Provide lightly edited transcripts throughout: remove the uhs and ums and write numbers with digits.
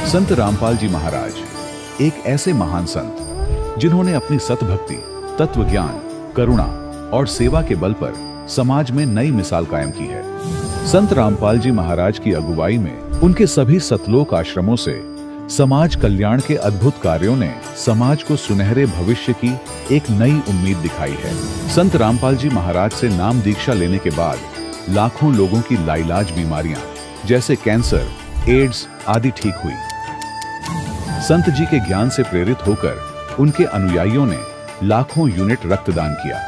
संत रामपाल जी महाराज एक ऐसे महान संत जिन्होंने अपनी सतभक्ति, तत्व ज्ञान, करुणा और सेवा के बल पर समाज में नई मिसाल कायम की है। संत रामपाल जी महाराज की अगुवाई में उनके सभी सतलोक आश्रमों से समाज कल्याण के अद्भुत कार्यों ने समाज को सुनहरे भविष्य की एक नई उम्मीद दिखाई है। संत रामपाल जी महाराज से नाम दीक्षा लेने के बाद लाखों लोगों की लाइलाज बीमारियां जैसे कैंसर, एड्स आदि ठीक हुई। संत जी के ज्ञान से प्रेरित होकर उनके अनुयायियों ने लाखों यूनिट रक्तदान किया।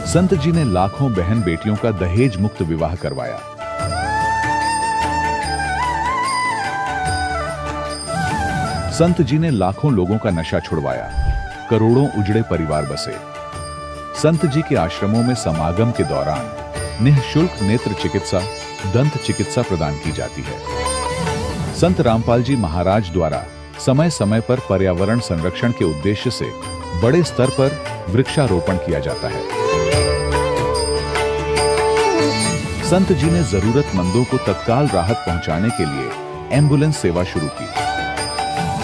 संत जी ने लाखों बहन बेटियों का दहेज मुक्त विवाह करवाया। संत जी ने लाखों लोगों का नशा छुड़वाया, करोड़ों उजड़े परिवार बसे। संत जी के आश्रमों में समागम के दौरान निःशुल्क नेत्र चिकित्सा, दंत चिकित्सा प्रदान की जाती है। संत रामपाल जी महाराज द्वारा समय समय पर पर्यावरण संरक्षण के उद्देश्य से बड़े स्तर पर वृक्षारोपण किया जाता है। संत जी ने जरूरतमंदों को तत्काल राहत पहुंचाने के लिए एम्बुलेंस सेवा शुरू की।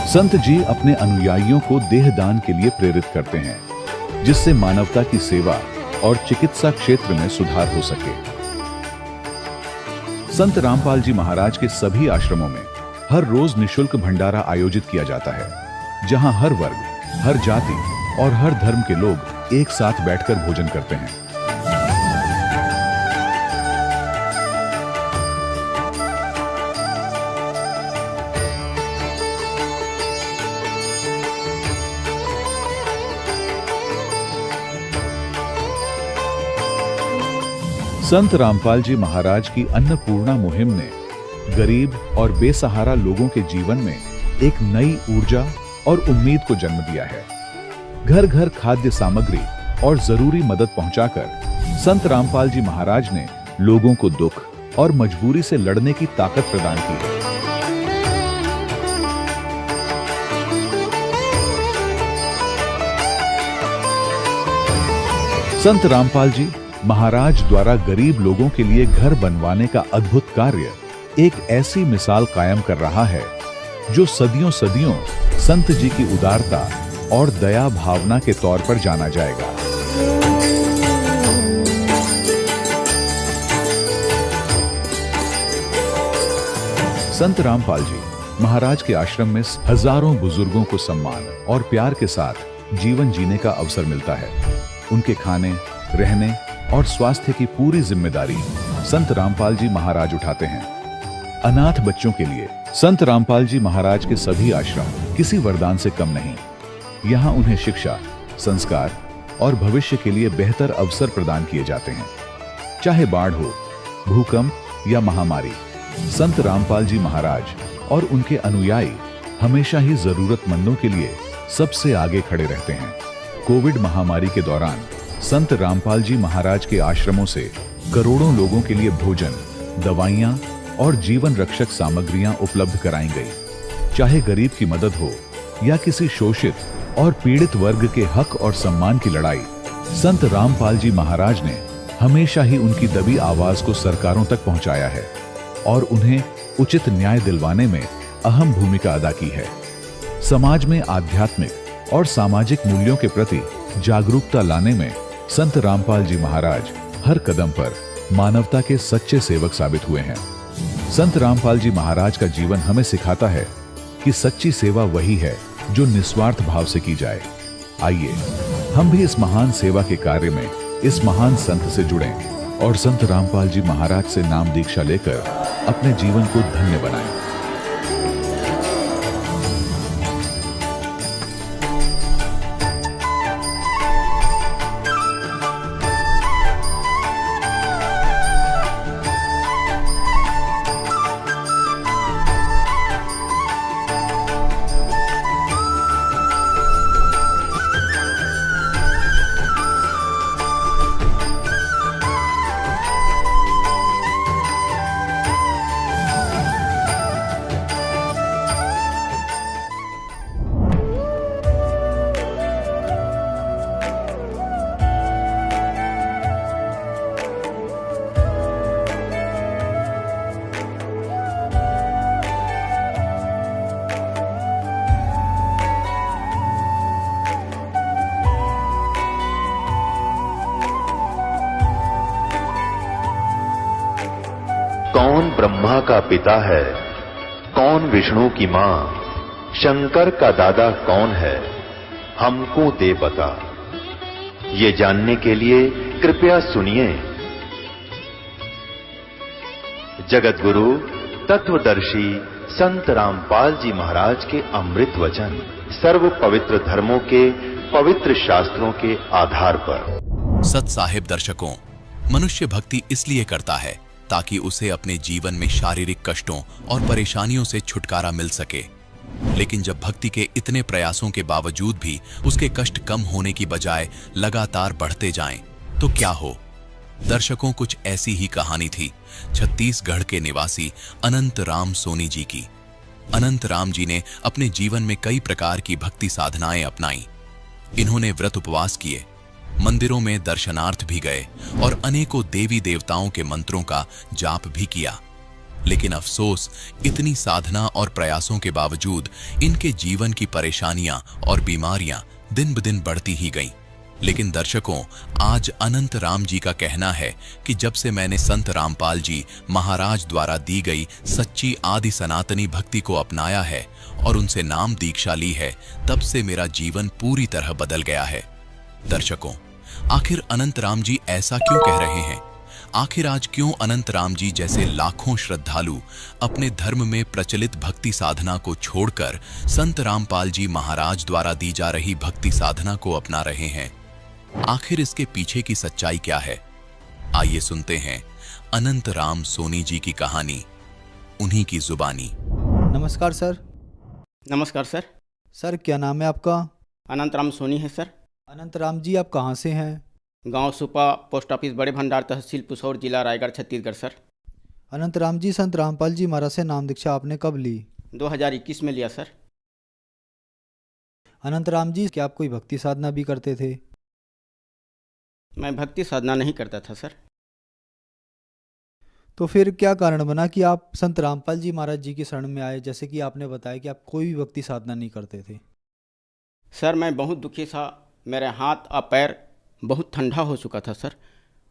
संत जी अपने अनुयायियों को देहदान के लिए प्रेरित करते हैं, जिससे मानवता की सेवा और चिकित्सा क्षेत्र में सुधार हो सके। संत रामपाल जी महाराज के सभी आश्रमों में हर रोज निःशुल्क भंडारा आयोजित किया जाता है, जहां हर वर्ग, हर जाति और हर धर्म के लोग एक साथ बैठकर भोजन करते हैं। संत रामपाल जी महाराज की अन्नपूर्णा मुहिम ने गरीब और बेसहारा लोगों के जीवन में एक नई ऊर्जा और उम्मीद को जन्म दिया है। घर घर खाद्य सामग्री और जरूरी मदद पहुंचाकर संत रामपाल जी महाराज ने लोगों को दुख और मजबूरी से लड़ने की ताकत प्रदान की है। संत रामपाल जी महाराज द्वारा गरीब लोगों के लिए घर बनवाने का अद्भुत कार्य एक ऐसी मिसाल कायम कर रहा है जो सदियों सदियों संत जी की उदारता और दया भावना के तौर पर जाना जाएगा। संत रामपाल जी महाराज के आश्रम में हजारों बुजुर्गों को सम्मान और प्यार के साथ जीवन जीने का अवसर मिलता है। उनके खाने, रहने और स्वास्थ्य की पूरी जिम्मेदारी संत रामपाल जी महाराज उठाते हैं। अनाथ बच्चों के लिए संत रामपाल जी महाराज के सभी आश्रम किसी वरदान से कम नहीं। यहाँ उन्हें शिक्षा, संस्कार और भविष्य के लिए बेहतर अवसर प्रदान किए जाते हैं। चाहे बाढ़ हो, भूकंप या महामारी, संत रामपाल जी महाराज और उनके अनुयायी हमेशा ही जरूरतमंदों के लिए सबसे आगे खड़े रहते हैं। कोविड महामारी के दौरान संत रामपाल जी महाराज के आश्रमों से करोड़ों लोगों के लिए भोजन, दवाइयां और जीवन रक्षक सामग्रियां उपलब्ध कराई गई। चाहे गरीब की मदद हो या किसी शोषित और पीड़ित वर्ग के हक और सम्मान की लड़ाई, संत रामपाल जी महाराज ने हमेशा ही उनकी दबी आवाज को सरकारों तक पहुंचाया है और उन्हें उचित न्याय दिलवाने में अहम भूमिका अदा की है। समाज में आध्यात्मिक और सामाजिक मूल्यों के प्रति जागरूकता लाने में संत रामपाल जी महाराज हर कदम पर मानवता के सच्चे सेवक साबित हुए हैं। संत रामपाल जी महाराज का जीवन हमें सिखाता है कि सच्ची सेवा वही है जो निस्वार्थ भाव से की जाए। आइए हम भी इस महान सेवा के कार्य में इस महान संत से जुड़ें और संत रामपाल जी महाराज से नाम दीक्षा लेकर अपने जीवन को धन्य बनाएं। कौन ब्रह्मा का पिता है, कौन विष्णु की मां, शंकर का दादा कौन है, हमको दे बता। ये जानने के लिए कृपया सुनिए जगत गुरु तत्वदर्शी संत रामपाल जी महाराज के अमृत वचन, सर्व पवित्र धर्मों के पवित्र शास्त्रों के आधार पर। सत साहिब दर्शकों, मनुष्य भक्ति इसलिए करता है ताकि उसे अपने जीवन में शारीरिक कष्टों और परेशानियों से छुटकारा मिल सके। लेकिन जब भक्ति के इतने प्रयासों के बावजूद भी उसके कष्ट कम होने की बजाय लगातार बढ़ते जाएं, तो क्या हो? दर्शकों, कुछ ऐसी ही कहानी थी छत्तीसगढ़ के निवासी अनंत राम सोनी जी की। अनंत राम जी ने अपने जीवन में कई प्रकार की भक्ति साधनाएं अपनाई। इन्होंने व्रत उपवास किए, मंदिरों में दर्शनार्थ भी गए और अनेकों देवी देवताओं के मंत्रों का जाप भी किया। लेकिन अफसोस, इतनी साधना और प्रयासों के बावजूद इनके जीवन की परेशानियां और बीमारियां दिन ब दिन बढ़ती ही गईं। लेकिन दर्शकों, आज अनंत राम जी का कहना है कि जब से मैंने संत रामपाल जी महाराज द्वारा दी गई सच्ची आदि सनातनी भक्ति को अपनाया है और उनसे नाम दीक्षा ली है, तब से मेरा जीवन पूरी तरह बदल गया है। दर्शकों, आखिर अनंत राम जी ऐसा क्यों कह रहे हैं? आखिर आज क्यों अनंत राम जी जैसे लाखों श्रद्धालु अपने धर्म में प्रचलित भक्ति साधना को छोड़कर संत रामपाल जी महाराज द्वारा दी जा रही भक्ति साधना को अपना रहे हैं? आखिर इसके पीछे की सच्चाई क्या है? आइए सुनते हैं अनंत राम सोनी जी की कहानी, उन्हीं की जुबानी। नमस्कार सर। नमस्कार सर। सर, क्या नाम है आपका? अनंत राम सोनी है सर। अनंत राम जी, आप कहाँ से हैं? गांव सुपा, पोस्ट ऑफिस बड़े भंडार, तहसील पुसौर, जिला रायगढ़, छत्तीसगढ़ सर। अनंत राम जी, संत रामपाल जी महाराज से नाम दीक्षा आपने कब ली? 2021 में लिया सर। अनंत राम जी, क्या आप कोई भक्ति साधना भी करते थे? मैं भक्ति साधना नहीं करता था सर। तो फिर क्या कारण बना कि आप संत रामपाल जी महाराज जी की शरण में आए, जैसे कि आपने बताया कि आप कोई भी भक्ति साधना नहीं करते थे? सर, मैं बहुत दुखी था। मेरे हाथ और पैर बहुत ठंडा हो चुका था सर,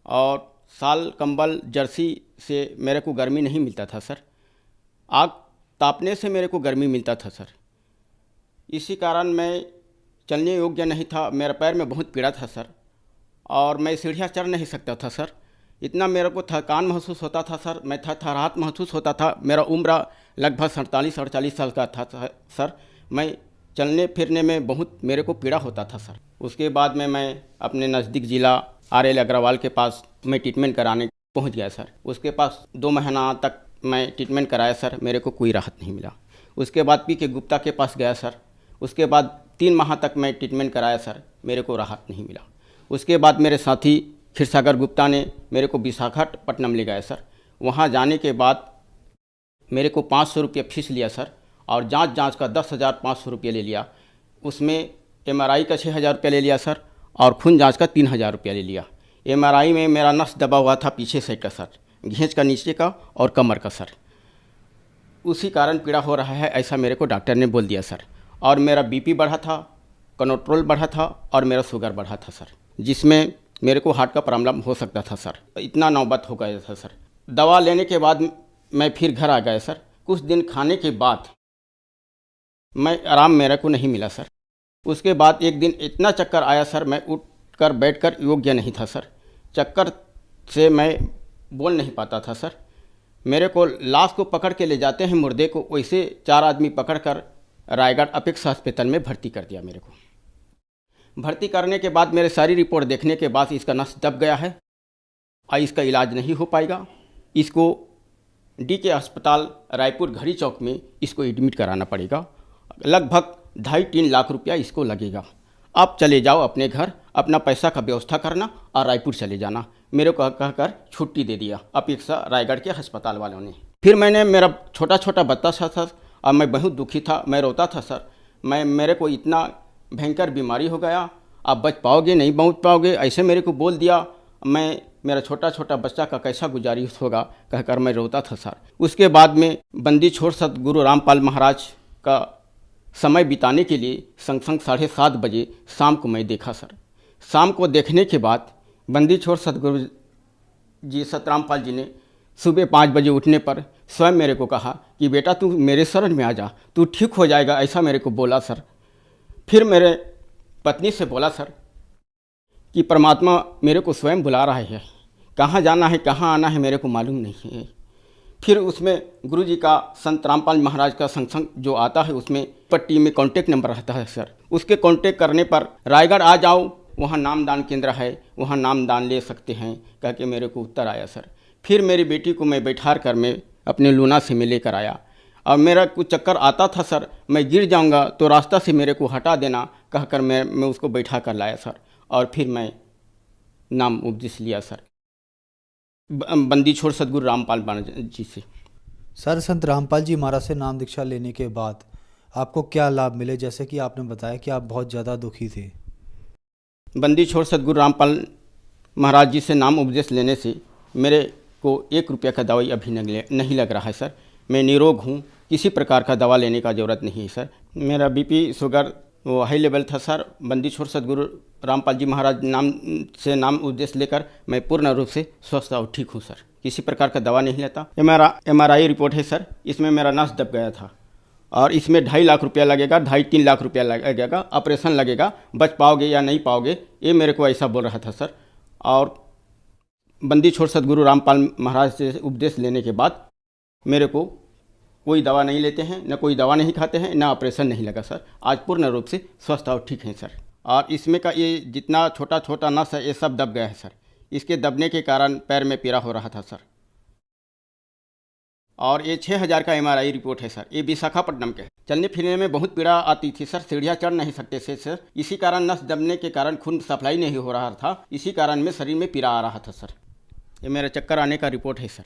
और साल कंबल जर्सी से मेरे को गर्मी नहीं मिलता था सर। आग तापने से मेरे को गर्मी मिलता था सर। इसी कारण मैं चलने योग्य नहीं था। मेरे पैर में बहुत पीड़ा था सर, और मैं सीढ़ियाँ चढ़ नहीं सकता था सर। इतना मेरे को थकान महसूस होता था सर। मैं थरथराहट महसूस होता था। मेरा उम्र लगभग 47-48 साल का था सर। मैं चलने फिरने में बहुत मेरे को पीड़ा होता था सर। उसके बाद में मैं अपने नज़दीक ज़िला RL अग्रवाल के पास मैं ट्रीटमेंट कराने पहुंच गया सर। उसके पास 2 महीना तक मैं ट्रीटमेंट कराया सर, मेरे को कोई राहत नहीं मिला। उसके बाद PK गुप्ता के पास गया सर। उसके बाद 3 माह तक मैं ट्रीटमेंट कराया सर, मेरे को राहत नहीं मिला। उसके बाद मेरे साथी क्षीरसागर गुप्ता ने मेरे को विशाखापट्टनम ले गया सर। वहाँ जाने के बाद मेरे को 500 रुपये फीस लिया सर, और जांच का 10,500 रुपये ले लिया। उसमें MRI का 6,000 रुपये ले लिया सर, और खून जांच का 3,000 रुपये ले लिया। MRI में मेरा नस दबा हुआ था पीछे साइड का सर, घेंच का नीचे का और कमर का सर। उसी कारण पीड़ा हो रहा है, ऐसा मेरे को डॉक्टर ने बोल दिया सर। और मेरा BP बढ़ा था, कोलेस्ट्रॉल बढ़ा था, और मेरा शुगर बढ़ा था सर, जिसमें मेरे को हार्ट का प्रॉब्लम हो सकता था सर। इतना नौबत हो गया था सर। दवा लेने के बाद मैं फिर घर आ गया सर। कुछ दिन खाने के बाद मैं आराम मेरे को नहीं मिला सर। उसके बाद एक दिन इतना चक्कर आया सर, मैं उठकर बैठकर योग्य नहीं था सर। चक्कर से मैं बोल नहीं पाता था सर। मेरे को लाश को पकड़ के ले जाते हैं मुर्दे को, वैसे 4 आदमी पकड़कर रायगढ़ अपेक्षा अस्पताल में भर्ती कर दिया। मेरे को भर्ती करने के बाद मेरे सारी रिपोर्ट देखने के बाद इसका नस दब गया है और इसका इलाज नहीं हो पाएगा। इसको DK अस्पताल रायपुर घड़ी चौक में इसको एडमिट कराना पड़ेगा। लगभग 2.5-3 लाख रुपया इसको लगेगा। आप चले जाओ अपने घर, अपना पैसा का व्यवस्था करना और रायपुर चले जाना। मेरे को कहकर छुट्टी दे दिया अपेक्षा रायगढ़ के अस्पताल वालों ने। फिर मैंने, मेरा छोटा छोटा बच्चा था और मैं बहुत दुखी था, मैं रोता था सर। मेरे को इतना भयंकर बीमारी हो गया, आप बच पाओगे नहीं बच पाओगे, ऐसे मेरे को बोल दिया। मेरा छोटा छोटा बच्चा का कैसा गुजारिश होगा कहकर मैं रोता था सर। उसके बाद में बंदी छोड़ सतगुरु रामपाल महाराज का समय बिताने के लिए संग 7:30 बजे शाम को मैं देखा सर। शाम को देखने के बाद बंदी छोड़ सतगुरु जी सतरामपाल जी ने सुबह 5 बजे उठने पर स्वयं मेरे को कहा कि बेटा तू मेरे शरण में आ जा, तू ठीक हो जाएगा, ऐसा मेरे को बोला सर। फिर मेरे पत्नी से बोला सर कि परमात्मा मेरे को स्वयं बुला रहा है, कहाँ जाना है कहाँ आना है मेरे को मालूम नहीं है। फिर उसमें गुरु जी का संत रामपाल महाराज का संग जो आता है उसमें पट्टी में कॉन्टेक्ट नंबर रहता है सर, उसके कॉन्टेक्ट करने पर रायगढ़ आ जाओ, वहाँ नामदान केंद्र है, वहाँ नामदान ले सकते हैं कह के मेरे को उत्तर आया सर। फिर मेरी बेटी को मैं बैठा कर मैं अपने लूना से मैं लेकर आया और मेरा कुछ चक्कर आता था सर, मैं गिर जाऊंगा तो रास्ता से मेरे को हटा देना कहकर मैं उसको बैठा कर लाया सर। और फिर मैं नाम उपदेश लिया सर बंदी छोड़ सदगुरु रामपाल महाराज जी से। सर, संत रामपाल जी महाराज से नाम दीक्षा लेने के बाद आपको क्या लाभ मिले? जैसे कि आपने बताया कि आप बहुत ज़्यादा दुखी थे। बंदी छोड़ सदगुरु रामपाल महाराज जी से नाम उपदेश लेने से मेरे को 1 रुपया का दवाई अभी नहीं लग रहा है सर। मैं निरोग हूँ, किसी प्रकार का दवा लेने का ज़रूरत नहीं है सर। मेरा बीपी शुगर वो हाई लेवल था सर। बंदी छोड़ सदगुरु रामपाल जी महाराज नाम उपदेश लेकर मैं पूर्ण रूप से स्वस्थ और ठीक हूँ सर। किसी प्रकार का दवा नहीं लेता। MRI रिपोर्ट है सर, इसमें मेरा नस दब गया था और इसमें 2.5 लाख रुपया लगेगा, 2.5-3 लाख रुपया लगेगा, ऑपरेशन लगेगा, बच पाओगे या नहीं पाओगे, ये मेरे को ऐसा बोल रहा था सर। और बंदी छोड़ सदगुरु रामपाल महाराज से उपदेश लेने के बाद मेरे को कोई दवा नहीं लेते हैं, न कोई दवा नहीं खाते हैं, न ऑपरेशन नहीं लगा सर। आज पूर्ण रूप से स्वस्थ और ठीक हैं सर। और इसमें का ये जितना छोटा छोटा नस है ये सब दब गया है सर। इसके दबने के कारण पैर में पीड़ा हो रहा था सर। और ये 6,000 का MRI रिपोर्ट है सर। ये विशाखापट्टनम के। चलने फिरने में बहुत पीड़ा आती थी सर, सीढ़ियाँ चढ़ नहीं सकते थे सर। इसी कारण नस दबने के कारण खून सप्लाई नहीं हो रहा था, इसी कारण में शरीर में पीड़ा आ रहा था सर। ये मेरा चक्कर आने का रिपोर्ट है सर,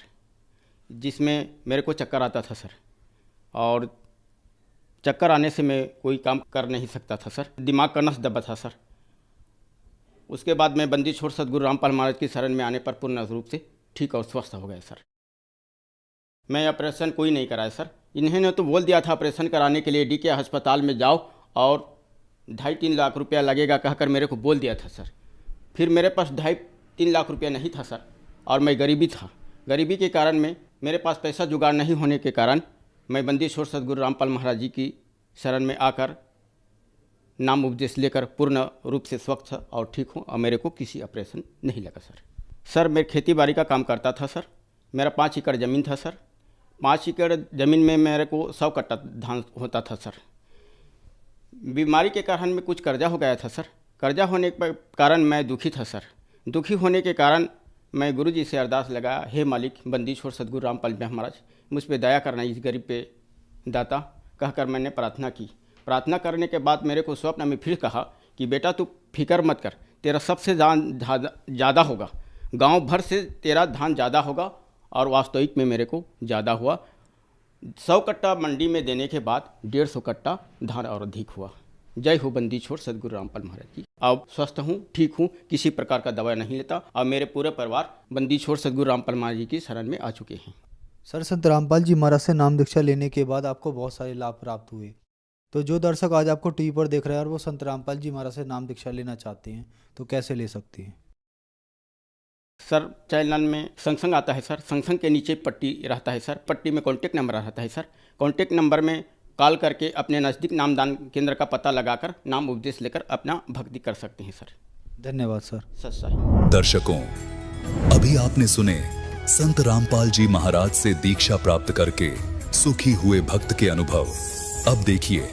जिसमें मेरे को चक्कर आता था सर। और चक्कर आने से मैं कोई काम कर नहीं सकता था सर, दिमाग का नस दबा था सर। उसके बाद मैं बंदी छोड़ सदगुरु रामपाल महाराज की शरण में आने पर पूर्ण रूप से ठीक और स्वस्थ हो गया सर। मैं ऑपरेशन कोई नहीं कराया सर। इन्होंने तो बोल दिया था ऑपरेशन कराने के लिए DK अस्पताल में जाओ और 2.5-3 लाख रुपया लगेगा कहकर मेरे को बोल दिया था सर। फिर मेरे पास 2.5-3 लाख रुपया नहीं था सर और मैं गरीबी था। गरीबी के कारण में मेरे पास पैसा जुगाड़ नहीं होने के कारण मैं बंदी छोड़ सदगुरु रामपाल महाराज जी की शरण में आकर नाम उपदेश लेकर पूर्ण रूप से स्वस्थ और ठीक हूँ और मेरे को किसी ऑपरेशन नहीं लगा सर। सर मैं खेती बाड़ी का काम करता था सर। मेरा 5 एकड़ ज़मीन था सर। 5 एकड़ ज़मीन में मेरे को 100 कट्टा धान होता था सर। बीमारी के कारण में कुछ कर्जा हो गया था सर। कर्जा होने के कारण मैं दुखी था सर। दुखी होने के कारण मैं गुरु जी से अरदास लगाया, हे मालिक बंदी छोड़ सदगुरु रामपाल महाराज मुझ पर दया करना, इस गरीब पे दाता कहकर मैंने प्रार्थना की। प्रार्थना करने के बाद मेरे को स्वप्न में फिर कहा कि बेटा तू फिक्र मत कर, तेरा सबसे धान ज़्यादा होगा, गांव भर से तेरा धान ज़्यादा होगा। और वास्तविक में मेरे को ज़्यादा हुआ। 100 कट्टा मंडी में देने के बाद 150 कट्टा धान और अधिक हुआ। जय हो बंदी छोड़ सदगुरु रामपाल महाराज की। अब स्वस्थ हूँ, ठीक हूँ, किसी प्रकार का दवा नहीं लेता और मेरे पूरे परिवार बंदी छोड़ सदगुरु रामपाल महाराज जी की शरण में आ चुके हैं। सर, संत रामपाल जी महाराज से नाम दीक्षा लेने के बाद आपको बहुत सारे लाभ प्राप्त हुए। तो जो दर्शक आज आपको टीवी पर देख रहे हैं और वो संत रामपाल जी महाराज से नाम दीक्षा लेना चाहते हैं तो कैसे ले सकते हैं? सर चैनल में संग आता है सर, संग के नीचे पट्टी रहता है सर, पट्टी में कॉन्टेक्ट नंबर रहता है सर। कॉन्टेक्ट नंबर में कॉल करके अपने नज़दीक नामदान केंद्र का पता लगाकर नाम उपदेश लेकर अपना भक्ति कर सकते हैं सर। धन्यवाद सर। सच्चाई। दर्शकों, अभी आपने सुने संत रामपाल जी महाराज से दीक्षा प्राप्त करके सुखी हुए भक्त के अनुभव। अब देखिए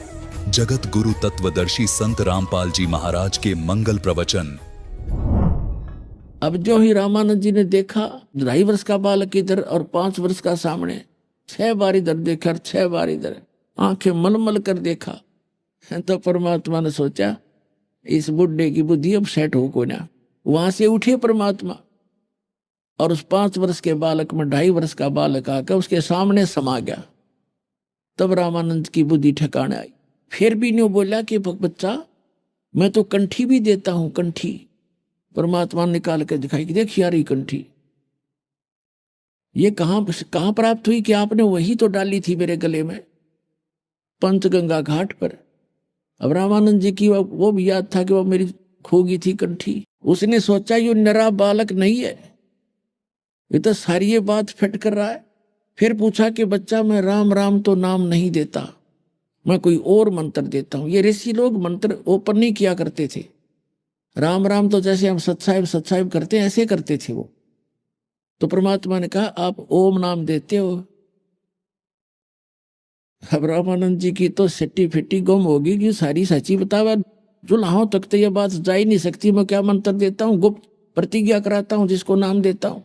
जगत गुरु तत्वदर्शी संत रामपाल जी महाराज के मंगल प्रवचन। अब जो ही रामानंद जी ने देखा, 2.5 वर्ष का बालक इधर और 5 वर्ष का सामने, 6 बार इधर देखा और 6 बार इधर, आंखें मलमल कर देखा। तो परमात्मा ने सोचा इस बुढ़े की बुद्धि अब सेट हो को ना। वहां से उठे परमात्मा और उस 5 वर्ष के बालक में 2.5 वर्ष का बालक आकर उसके सामने समा गया। तब रामानंद की बुद्धि ठिकाने आई। फिर भी नहीं बोला कि बच्चा मैं तो कंठी भी देता हूं, कंठी। परमात्मा निकाल कर दिखाई कि देख यार ये कंठी ये कहां प्राप्त हुई कि आपने वही तो डाली थी मेरे गले में पंचगंगा घाट पर। अब रामानंद जी की वो भी याद था कि वो मेरी खोगी थी कंठी। उसने सोचा ये नरा बालक नहीं है, ये तो सारी ये बात फिट कर रहा है। फिर पूछा कि बच्चा मैं राम राम तो नाम नहीं देता, मैं कोई और मंत्र देता हूं। ये ऋषि लोग मंत्र ओपन नहीं किया करते थे। राम राम तो जैसे हम सत्साहिब करते हैं ऐसे करते थे वो। तो परमात्मा ने कहा आप ओम नाम देते हो। अब रामानंद जी की तो सिट्टी फिट्टी गुम होगी कि सारी सच्ची बतावा, जुलाहों तक तो यह बात जा ही नहीं सकती। मैं क्या मंत्र देता हूँ, गुप्त प्रतिज्ञा कराता हूँ जिसको नाम देता हूँ।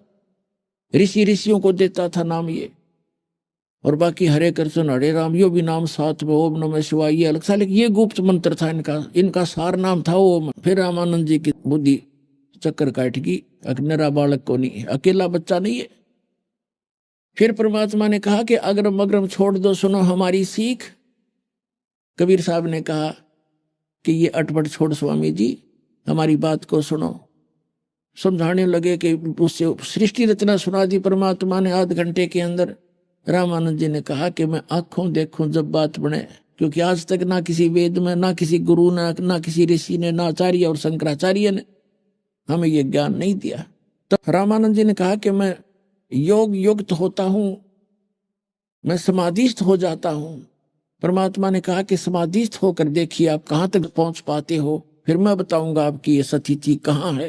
ऋषियों को देता था नाम ये, और बाकी हरे कृष्ण हरे राम यो भी नाम साथ में, ओम नमः शिवाय ये अलग सा, लेकिन ये गुप्त मंत्र था इनका सार नाम था ओम। फिर रामानंद जी की बुद्धि चक्कर काट गई, अकेला बालक को नहीं, अकेला बच्चा नहीं है। फिर परमात्मा ने कहा कि अगरम अगरम छोड़ दो, सुनो हमारी सीख। कबीर साहब ने कहा कि ये अटपट छोड़ स्वामी जी, हमारी बात को सुनो। समझाने लगे कि उससे सृष्टि रचना सुना दी परमात्मा ने आध घंटे के अंदर। रामानंद जी ने कहा कि मैं आंखों देखूं जब बात बने, क्योंकि आज तक ना किसी वेद में, ना किसी गुरु ने, ना किसी ऋषि ने, ना आचार्य और शंकराचार्य ने हमें ये ज्ञान नहीं दिया। तो रामानंद जी ने कहा कि मैं योग युक्त होता हूं, मैं समाधिस्थ हो जाता हूं। परमात्मा ने कहा कि समाधिस्थ होकर देखिए आप कहां तक पहुंच पाते हो, फिर मैं बताऊंगा आपकी ये सतीति कहां है।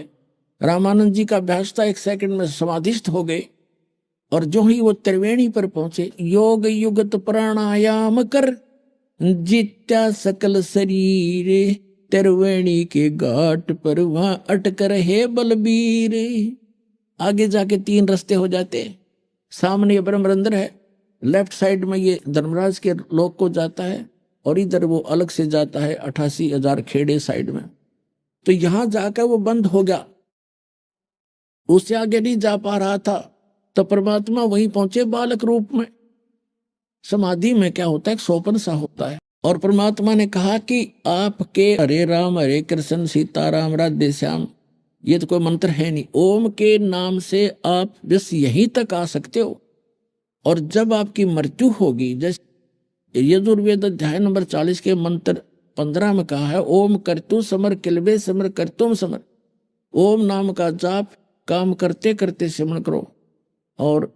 रामानंद जी का अभ्यास था, 1 सेकंड में समाधिस्थ हो गए। और जो ही वो त्रिवेणी पर पहुंचे, योग युगत प्राणायाम कर जित्या सकल शरीर, त्रिवेणी के घाट पर वहां अटक रहे बलबीर। आगे जाके 3 रास्ते हो जाते, सामने ये ब्रह्मरंध्र है, लेफ्ट साइड में ये धर्मराज के लोक को जाता है, और इधर वो अलग से जाता है 88,000 खेड़े साइड में। तो यहां जाकर वो बंद हो गया, उससे आगे नहीं जा पा रहा था। तो परमात्मा वहीं पहुंचे बालक रूप में। समाधि में क्या होता है, सोपन सा होता है। और परमात्मा ने कहा कि आपके हरे राम हरे कृष्ण सीताराम राधे श्याम ये तो कोई मंत्र है नहीं, ओम के नाम से आप बस यहीं तक आ सकते हो। और जब आपकी मृत्यु होगी, जैसे यजुर्वेद अध्याय नंबर 40 के मंत्र 15 में कहा है, ओम कर्तु समर किलबे समर कर्तुम समर। ओम नाम का जाप काम करते करते सिमरण करो, और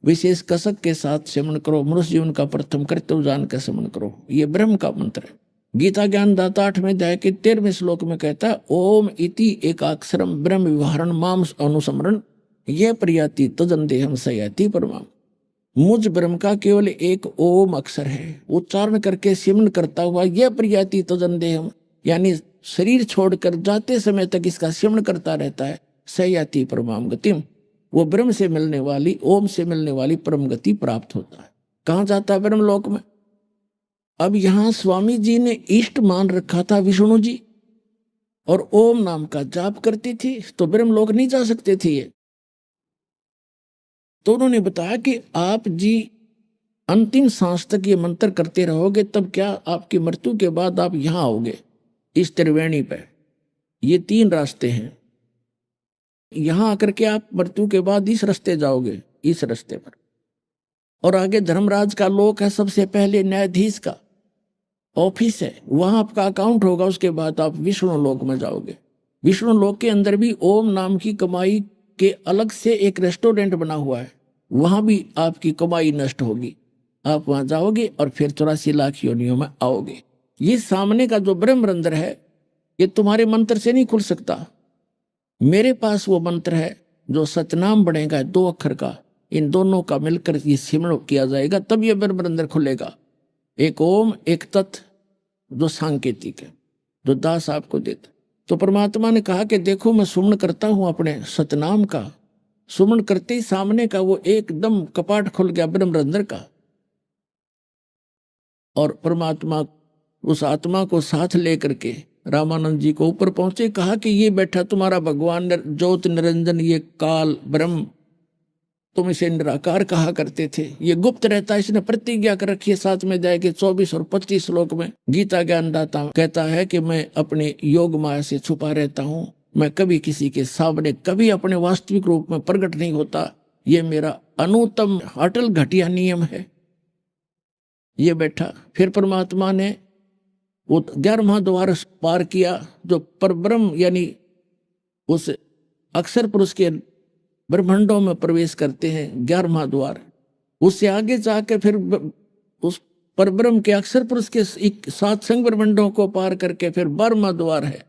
विशेष कसक के साथ सिमरण करो। मनुष्य जीवन का प्रथम कर्तव्य जान कर सिमरण करो। ये ब्रह्म का मंत्र है। गीता ज्ञान दाता 8वें अध्याय के 13वें श्लोक में कहता है, ओम इति एकाक्षरम ब्रह्म विवरण माम अनुसमरण ये प्रयाति तजन देहम सयाति परमाम। मुझ ब्रह्म का केवल एक ओम अक्षर है, उच्चारण करके सिमरण करता हुआ यह प्रयाति तजन देहम, यानी शरीर छोड़कर जाते समय तक इसका सिमरण करता रहता है, सयाति परमाम गतिम, वो ब्रह्म से मिलने वाली, ओम से मिलने वाली परम गति प्राप्त होता है। कहां जाता है, ब्रह्म लोक में। अब यहां स्वामी जी ने इष्ट मान रखा था विष्णु जी, और ओम नाम का जाप करती थी, तो ब्रह्म लोक नहीं जा सकते थे ये। तो उन्होंने बताया कि आप जी अंतिम सांस तक ये मंत्र करते रहोगे, तब क्या आपकी मृत्यु के बाद आप यहां आओगे इस त्रिवेणी पे। ये 3 रास्ते हैं, यहां आकर के आप मृत्यु के बाद इस रास्ते जाओगे, इस रास्ते पर। और आगे धर्मराज का लोक है, सबसे पहले न्यायाधीश का ऑफिस है, वहां आपका अकाउंट होगा। उसके बाद आप विष्णु लोक में जाओगे। विष्णु लोक के अंदर भी ओम नाम की कमाई के अलग से एक रेस्टोरेंट बना हुआ है, वहां भी आपकी कमाई नष्ट होगी। आप वहां जाओगे और फिर 84 लाख योनियों में आओगे। ये सामने का जो ब्रह्मरंध्र है, ये तुम्हारे मंत्र से नहीं खुल सकता। मेरे पास वो मंत्र है जो सतनाम बनेगा 2 अक्षर का, इन दोनों का मिलकर ये सिमरण किया जाएगा, तब ये ब्रह्मरंध्र खुलेगा। एक ओम एक तत् जो सांकेतिक है, जो दास आपको देता। तो परमात्मा ने कहा कि देखो मैं सुमन करता हूं अपने सतनाम का। सुमन करते ही सामने का वो एकदम कपाट खुल गया ब्रह्मरंध्र का, और परमात्मा उस आत्मा को साथ लेकर के रामानंद जी को ऊपर पहुंचे। कहा कि ये बैठा तुम्हारा भगवान ज्योत निरंजन, ये काल ब्रह्म, तुम इसे निराकार कहा करते थे, ये गुप्त रहता है। इसने प्रतिज्ञा कर रखी है 7 में जाए कि 24 और 25 श्लोक में गीता ज्ञान दाता कहता है कि मैं अपने योग माया से छुपा रहता हूं, मैं कभी किसी के सामने कभी अपने वास्तविक रूप में प्रकट नहीं होता। ये मेरा अनुत्तम अटल घटिया नियम है। ये बैठा, फिर परमात्मा ने वो 11वां द्वार पार किया, जो परब्रह्म यानी उस अक्षर पुरुष के ब्रह्मांडों में प्रवेश करते हैं, 11वां द्वार। उससे आगे जाकर फिर उस परब्रह्म के अक्षर पुरुष के 7 संग ब्रह्मांडों को पार करके फिर 12वां द्वार है।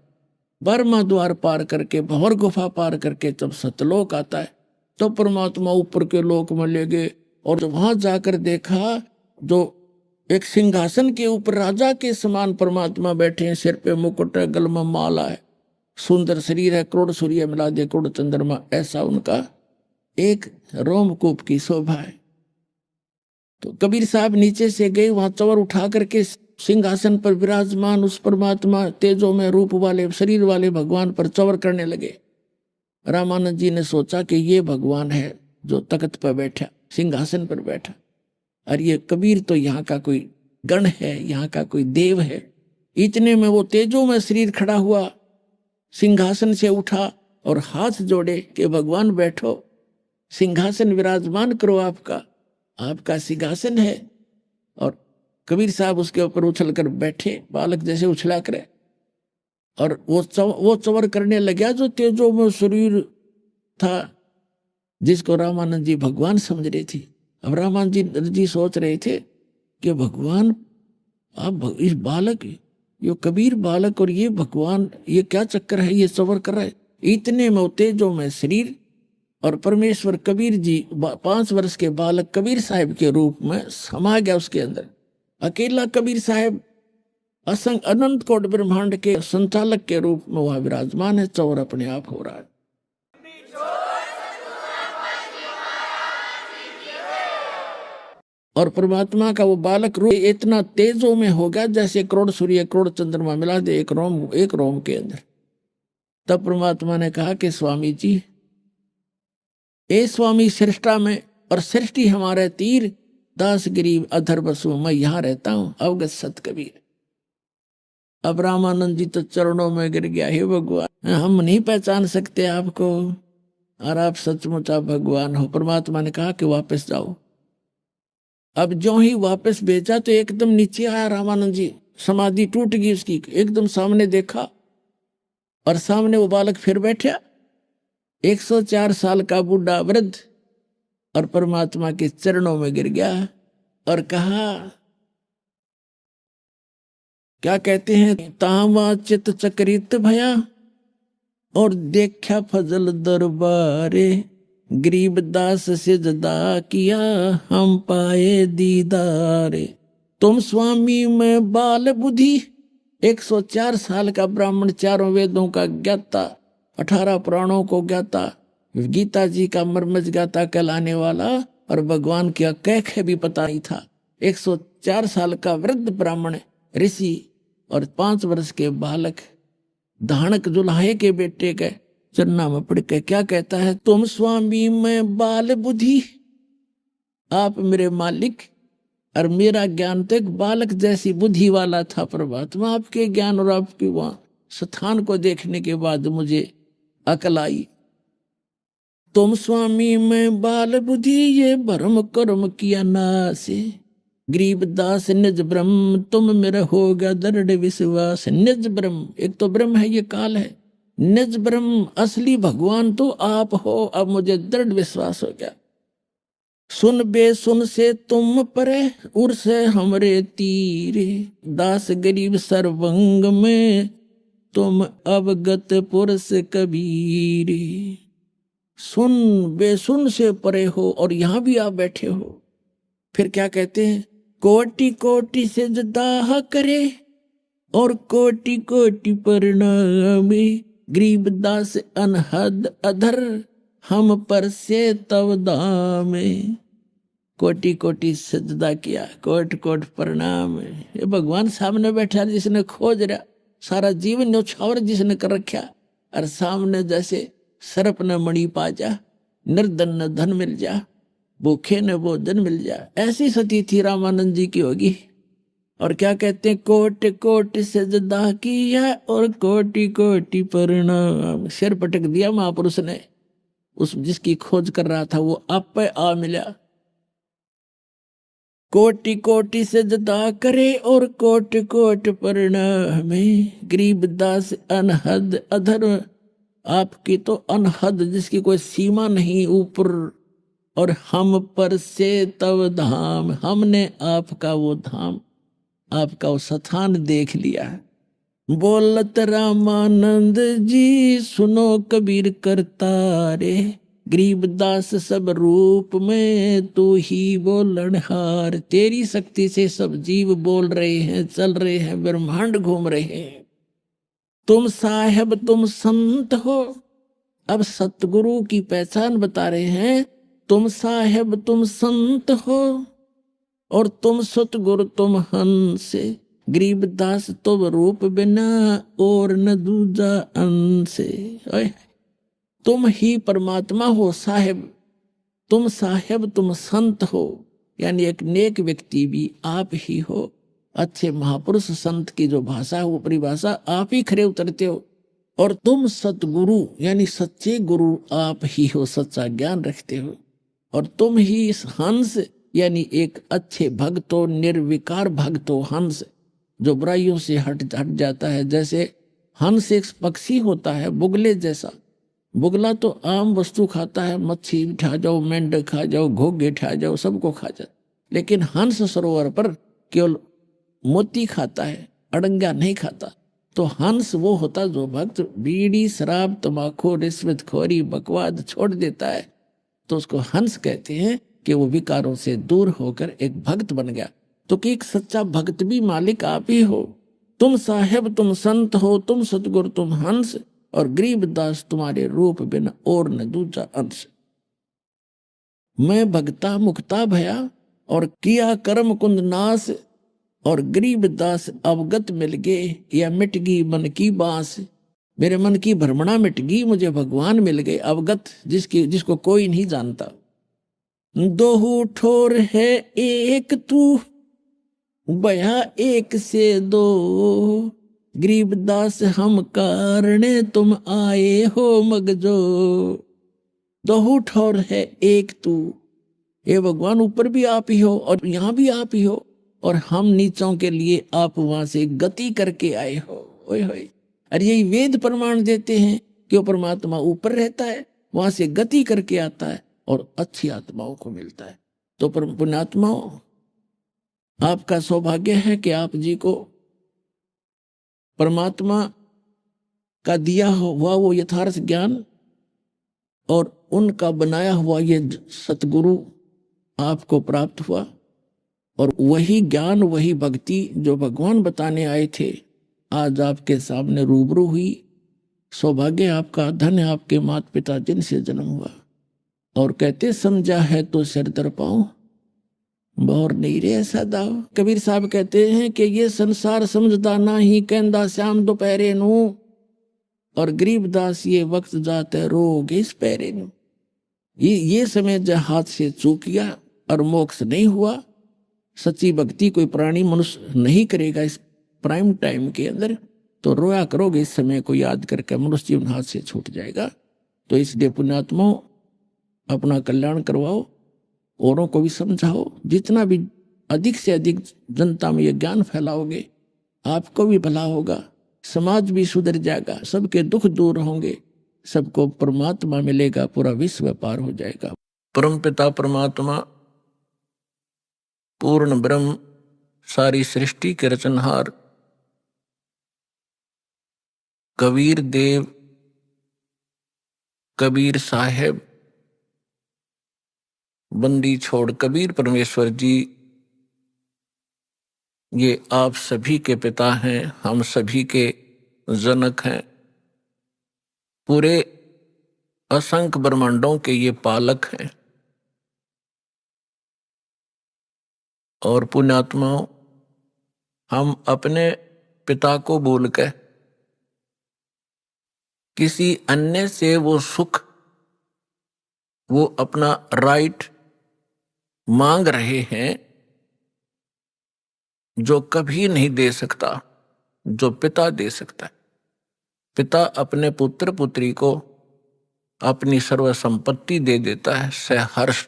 12वां द्वार पार करके भंवर गुफा पार करके जब सतलोक आता है तो परमात्मा ऊपर के लोक में ले गए। और जब वहां जाकर देखा जो एक सिंहासन के ऊपर राजा के समान परमात्मा बैठे हैं, सिर पे मुकुट है, गल में माला है, सुंदर शरीर है, करोड़ सूर्य मिला दे करोड़ चंद्रमा, ऐसा उनका एक रोमकूप की शोभा है। तो कबीर साहब नीचे से गए, वहां चवर उठा करके सिंहासन पर विराजमान उस परमात्मा तेजो में रूप वाले शरीर वाले भगवान पर चवर करने लगे। रामानंद जी ने सोचा कि ये भगवान है जो तख्त पर बैठा, सिंहासन पर बैठा, और ये कबीर तो यहाँ का कोई गण है, यहाँ का कोई देव है। इतने में वो तेजो में शरीर खड़ा हुआ, सिंहासन से उठा और हाथ जोड़े कि भगवान बैठो, सिंहासन विराजमान करो, आपका सिंहासन है। और कबीर साहब उसके ऊपर उछल कर बैठे, बालक जैसे उछला करे, और वो चवर करने लगा जो तेजो में शरीर था, जिसको रामानंद जी भगवान समझ रहे थे। अब रामानंद जी सोच रहे थे कि भगवान, आप इस बालक, ये कबीर बालक और ये भगवान, ये क्या चक्कर है, ये चवर कर रहा है। इतने में तेजो में शरीर और परमेश्वर कबीर जी 5 वर्ष के बालक कबीर साहब के रूप में समा गया उसके अंदर। अकेला कबीर साहब असंग अनंत कोट ब्रह्मांड के संचालक के रूप में वहां विराजमान है, चौर अपने आप हो रहा है। और परमात्मा का वो बालक रूप इतना तेजों में हो गया जैसे करोड़ सूर्य करोड़ चंद्रमा मिला दे एक रोम के अंदर। तब परमात्मा ने कहा कि स्वामी जी, ए स्वामी सृष्टा में और सृष्टि हमारे तीर, दास गरीब अधर बसु, मैं यहां रहता हूं, अवगत सत कबीर। अब रामानंद जी तो चरणों में गिर गया, हे भगवान, हम नहीं पहचान सकते आपको, और आप सचमुच आप भगवान हो। परमात्मा ने कहा कि वापस जाओ। अब जो ही वापस भेजा तो एकदम नीचे आया रामानंद जी, समाधि टूट गई उसकी, एकदम सामने देखा और सामने वो बालक फिर बैठा, 104 साल का बूढ़ा वृद्ध, और परमात्मा के चरणों में गिर गया और कहा, क्या कहते हैं, तावा चित चक्रित भया और देखा फजल दरबारे, गरीब दास सिजदा किया हम पाए दीदारे। तुम स्वामी में बाल बुद्धि, 104 साल का ब्राह्मण, चारों वेदों का ज्ञाता, 18 पुराणों को ज्ञाता, गीता जी का मर्मज ज्ञाता कहलाने वाला, और भगवान की कैख भी पता नहीं था। 104 साल का वृद्ध ब्राह्मण ऋषि और 5 वर्ष के बालक धानक जुलाहे के बेटे के चन्ना में पड़ के क्या कहता है, तुम स्वामी में बाल बुद्धि, आप मेरे मालिक, और मेरा ज्ञान तो एक बालक जैसी बुद्धि वाला था। परमात्मा आपके ज्ञान और आपके वहां स्थान को देखने के बाद मुझे अकल आई। तुम स्वामी में बाल बुद्धि, ये भरम कर्म किया नासे, गरीब दास निज ब्रह्म, तुम मेरा होगा दृढ़ विश्वास। निज ब्रह्म, एक तो ब्रह्म है, ये काल है, निज ब्रह्म असली भगवान तो आप हो, अब मुझे दृढ़ विश्वास हो गया। सुन बे सुन से तुम परे, उर से हमरे तीरे, दास गरीब सर्वंग में, तुम अवगत पुरुष कबीरे। सुन बेसुन से परे हो और यहां भी आप बैठे हो। फिर क्या कहते हैं, कोटि कोटि से जदाह करे और कोटि कोटि प्रणाम, गरीब दास अनहद अधर, हम पर से तव दामे। कोटि कोटि सजदा किया, कोट कोट प्रणाम। ये भगवान सामने बैठा जिसने खोज रहा, सारा जीवन न्यौछावर जिसने कर रखा, और सामने जैसे सर्प न मणि पा जा, निर्धन न धन मिल जा, भूखे न भोजन मिल जा, ऐसी सती थी रामानंद जी की होगी। और क्या कहते हैं, कोटि कोटि सजदा किया और कोटि कोटि प्रणाम। सिर पटक दिया महापुरुष ने, उस जिसकी खोज कर रहा था वो आप पे आ मिला। कोटि कोटि सजदा करे और कोटि कोटि प्रणाम, गरीब दास अनहद अधर, आपकी तो अनहद, जिसकी कोई सीमा नहीं ऊपर। और हम पर से तब धाम, हमने आपका वो धाम, आपका वो स्थान देख लिया है। बोलत रामानंद जी सुनो कबीर करता रे, गरीबदास सब रूप में तू ही बोलनहार। तेरी शक्ति से सब जीव बोल रहे हैं, चल रहे हैं, ब्रह्मांड घूम रहे हैं। तुम साहेब तुम संत हो। अब सतगुरु की पहचान बता रहे हैं। तुम साहेब तुम संत हो और तुम सतगुरु तुम हंस। गरीबदास तुम रूप बिना और न दूजा अंश। तुम ही परमात्मा हो साहेब, तुम साहेब तुम संत हो, यानी एक नेक व्यक्ति भी आप ही हो। अच्छे महापुरुष संत की जो भाषा है वो परिभाषा आप ही खरे उतरते हो। और तुम सतगुरु यानी सच्चे गुरु आप ही हो, सच्चा ज्ञान रखते हो। और तुम ही इस हंस यानी एक अच्छे भक्त हो, निर्विकार भक्त हो। हंस जो बुराइयों से हट जाता है। जैसे हंस एक पक्षी होता है बुगले जैसा। बुगला तो आम वस्तु खाता है, मच्छी खा जाओ, मेंढक खा जाओ, घोगे खा जाओ, सबको खा जाए। लेकिन हंस सरोवर पर केवल मोती खाता है, अड़ंगा नहीं खाता। तो हंस वो होता जो भक्त बीड़ी शराब तंबाकू रिश्वतखोरी बकवाद छोड़ देता है, तो उसको हंस कहते हैं कि वो विकारों से दूर होकर एक भक्त बन गया। तो कि एक सच्चा भक्त भी मालिक आप ही हो। तुम साहेब तुम संत हो, तुम सतगुरु तुम हंस, और गरीबदास तुम्हारे रूप बिना और न दूजा अंश। मैं भगता मुक्ता भया और किया कर्म कुंद नाश, और गरीबदास अवगत मिल गए या मिट गई मन की बांस। मेरे मन की भ्रमणा मिट गई, मुझे भगवान मिल गए अवगत, जिसको कोई नहीं जानता। दोहू ठोर है एक तू, बया एक से दो, गरीबदास हम कारणे तुम आए हो मगजो। दोहू ठोर है एक तू, ये भगवान ऊपर भी आप ही हो और यहाँ भी आप ही हो, और हम नीचों के लिए आप वहां से गति करके आए हो। ओए होए, अरे यही वेद प्रमाण देते हैं कि वो परमात्मा ऊपर रहता है, वहां से गति करके आता है और अच्छी आत्माओं को मिलता है। तो पुण्यात्माओं, आपका सौभाग्य है कि आप जी को परमात्मा का दिया हुआ वो यथार्थ ज्ञान और उनका बनाया हुआ ये सतगुरु आपको प्राप्त हुआ। और वही ज्ञान वही भक्ति जो भगवान बताने आए थे आज आपके सामने रूबरू हुई। सौभाग्य आपका, धन्य आपके माता पिता जिनसे जन्म हुआ। और कहते समझा है तो सिर दर पाऊं, बोर नहीं रे ऐसा दाव। कबीर साहब कहते हैं कि ये संसार समझदा ना ही कहंदा श्याम दोपहरे नू, और गरीबदास ये वक्त जाते रोग इस पैरे नू। ये समय जो हाथ से चूक गया और मोक्ष नहीं हुआ। सच्ची भक्ति कोई प्राणी मनुष्य नहीं करेगा इस प्राइम टाइम के अंदर, तो रोया करोगे इस समय को याद करके, मनुष्य जीवन हाथ से छूट जाएगा। तो इसलिए पुण्यात्माओं, अपना कल्याण करवाओ, औरों को भी समझाओ। जितना भी अधिक से अधिक जनता में ये ज्ञान फैलाओगे, आपको भी भला होगा, समाज भी सुधर जाएगा, सबके दुख दूर होंगे, सबको परमात्मा मिलेगा, पूरा विश्व पार हो जाएगा। परम पिता परमात्मा पूर्ण ब्रह्म, सारी सृष्टि के रचनहार, कबीर देव, कबीर साहेब, बंदी छोड़ कबीर परमेश्वर जी, ये आप सभी के पिता हैं, हम सभी के जनक हैं, पूरे असंख्य ब्रह्मांडों के ये पालक हैं। और पुण्यात्माओं, हम अपने पिता को भूलकर किसी अन्य से वो सुख, वो अपना राइट मांग रहे हैं जो कभी नहीं दे सकता, जो पिता दे सकता है। पिता अपने पुत्र पुत्री को अपनी सर्व संपत्ति दे देता है सहर्ष।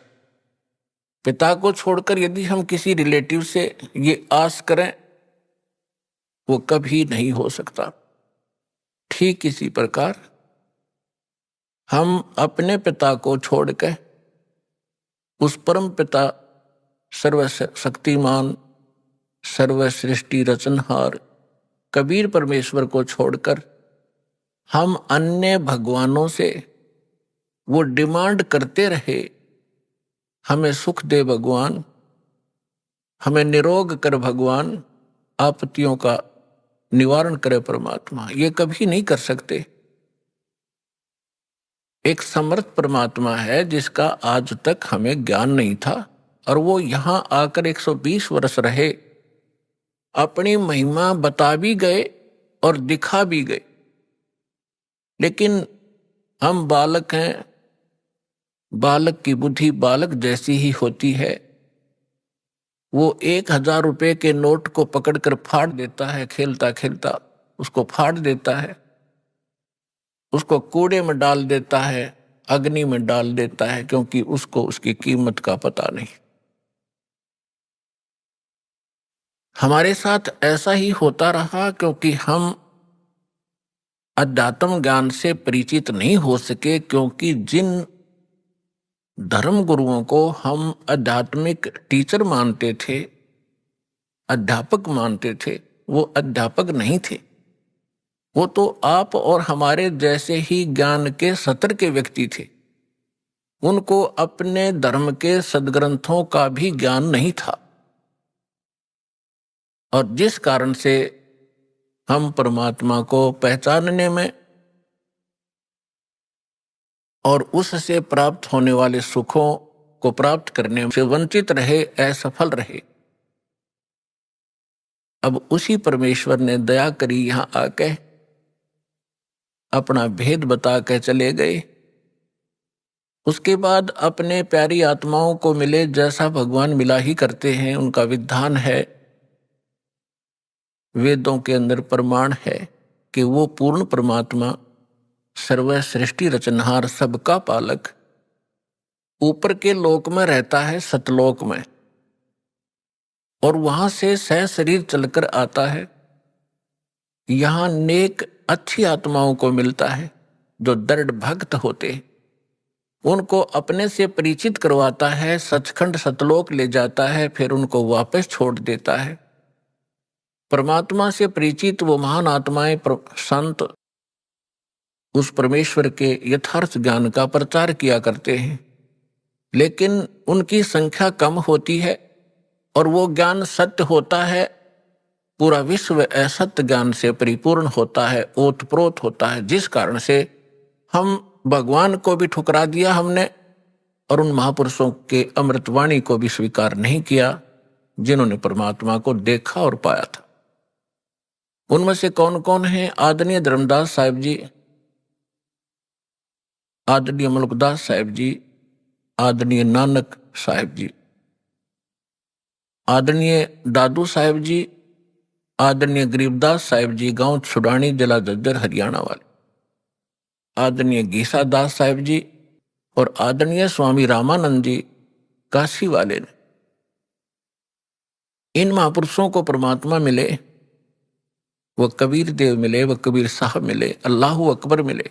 पिता को छोड़कर यदि हम किसी रिलेटिव से ये आस करें, वो कभी नहीं हो सकता। ठीक इसी प्रकार हम अपने पिता को छोड़ के उस परम पिता सर्वशक्तिमान सर्वसृष्टि रचनहार कबीर परमेश्वर को छोड़कर हम अन्य भगवानों से वो डिमांड करते रहे, हमें सुख दे भगवान, हमें निरोग कर भगवान, आपत्तियों का निवारण करे परमात्मा। ये कभी नहीं कर सकते। एक समर्थ परमात्मा है जिसका आज तक हमें ज्ञान नहीं था, और वो यहां आकर 120 वर्ष रहे, अपनी महिमा बता भी गए और दिखा भी गए। लेकिन हम बालक हैं, बालक की बुद्धि बालक जैसी ही होती है। वो 1000 रुपए के नोट को पकड़कर फाड़ देता है, खेलता खेलता उसको फाड़ देता है, उसको कूड़े में डाल देता है, अग्नि में डाल देता है, क्योंकि उसको उसकी कीमत का पता नहीं। हमारे साथ ऐसा ही होता रहा, क्योंकि हम अध्यात्म ज्ञान से परिचित नहीं हो सके, क्योंकि जिन धर्म गुरुओं को हम आध्यात्मिक टीचर मानते थे, अध्यापक मानते थे, वो अध्यापक नहीं थे। वो तो आप और हमारे जैसे ही ज्ञान के सतर के व्यक्ति थे। उनको अपने धर्म के सदग्रंथों का भी ज्ञान नहीं था, और जिस कारण से हम परमात्मा को पहचानने में और उससे प्राप्त होने वाले सुखों को प्राप्त करने से वंचित रहे, असफल रहे। अब उसी परमेश्वर ने दया करी, यहां आके अपना भेद बता के चले गए। उसके बाद अपने प्यारी आत्माओं को मिले, जैसा भगवान मिला ही करते हैं, उनका विधान है, वेदों के अंदर प्रमाण है कि वो पूर्ण परमात्मा सर्व सृष्टि रचनहार सबका पालक ऊपर के लोक में रहता है, सतलोक में, और वहां से सह शरीर चलकर आता है। यहां नेक अच्छी आत्माओं को मिलता है जो दृढ़ भक्त होते हैं, उनको अपने से परिचित करवाता है, सचखंड सतलोक ले जाता है, फिर उनको वापस छोड़ देता है। परमात्मा से परिचित वो महान आत्माएं संत उस परमेश्वर के यथार्थ ज्ञान का प्रचार किया करते हैं, लेकिन उनकी संख्या कम होती है और वो ज्ञान सत्य होता है। पूरा विश्व असत्य ज्ञान से परिपूर्ण होता है, ओतप्रोत होता है, जिस कारण से हम भगवान को भी ठुकरा दिया हमने, और उन महापुरुषों के अमृतवाणी को भी स्वीकार नहीं किया जिन्होंने परमात्मा को देखा और पाया था। उनमें से कौन कौन है? आदरणीय धर्मदास साहिब जी, आदरणीय मुल्कदास साहिब जी, आदरणीय नानक साहिब जी, आदरणीय दादू साहिब जी, आदरणीय गरीबदास साहिब जी, गांव छुड़ानी, जिला झज्जर, हरियाणा वाले, आदरणीय गीसा दास साहिब जी, और आदरणीय स्वामी रामानंद जी, काशी वाले ने। इन महापुरुषों को परमात्मा मिले, वो कबीर देव मिले, वो कबीर साहब मिले, अल्लाहू अकबर मिले,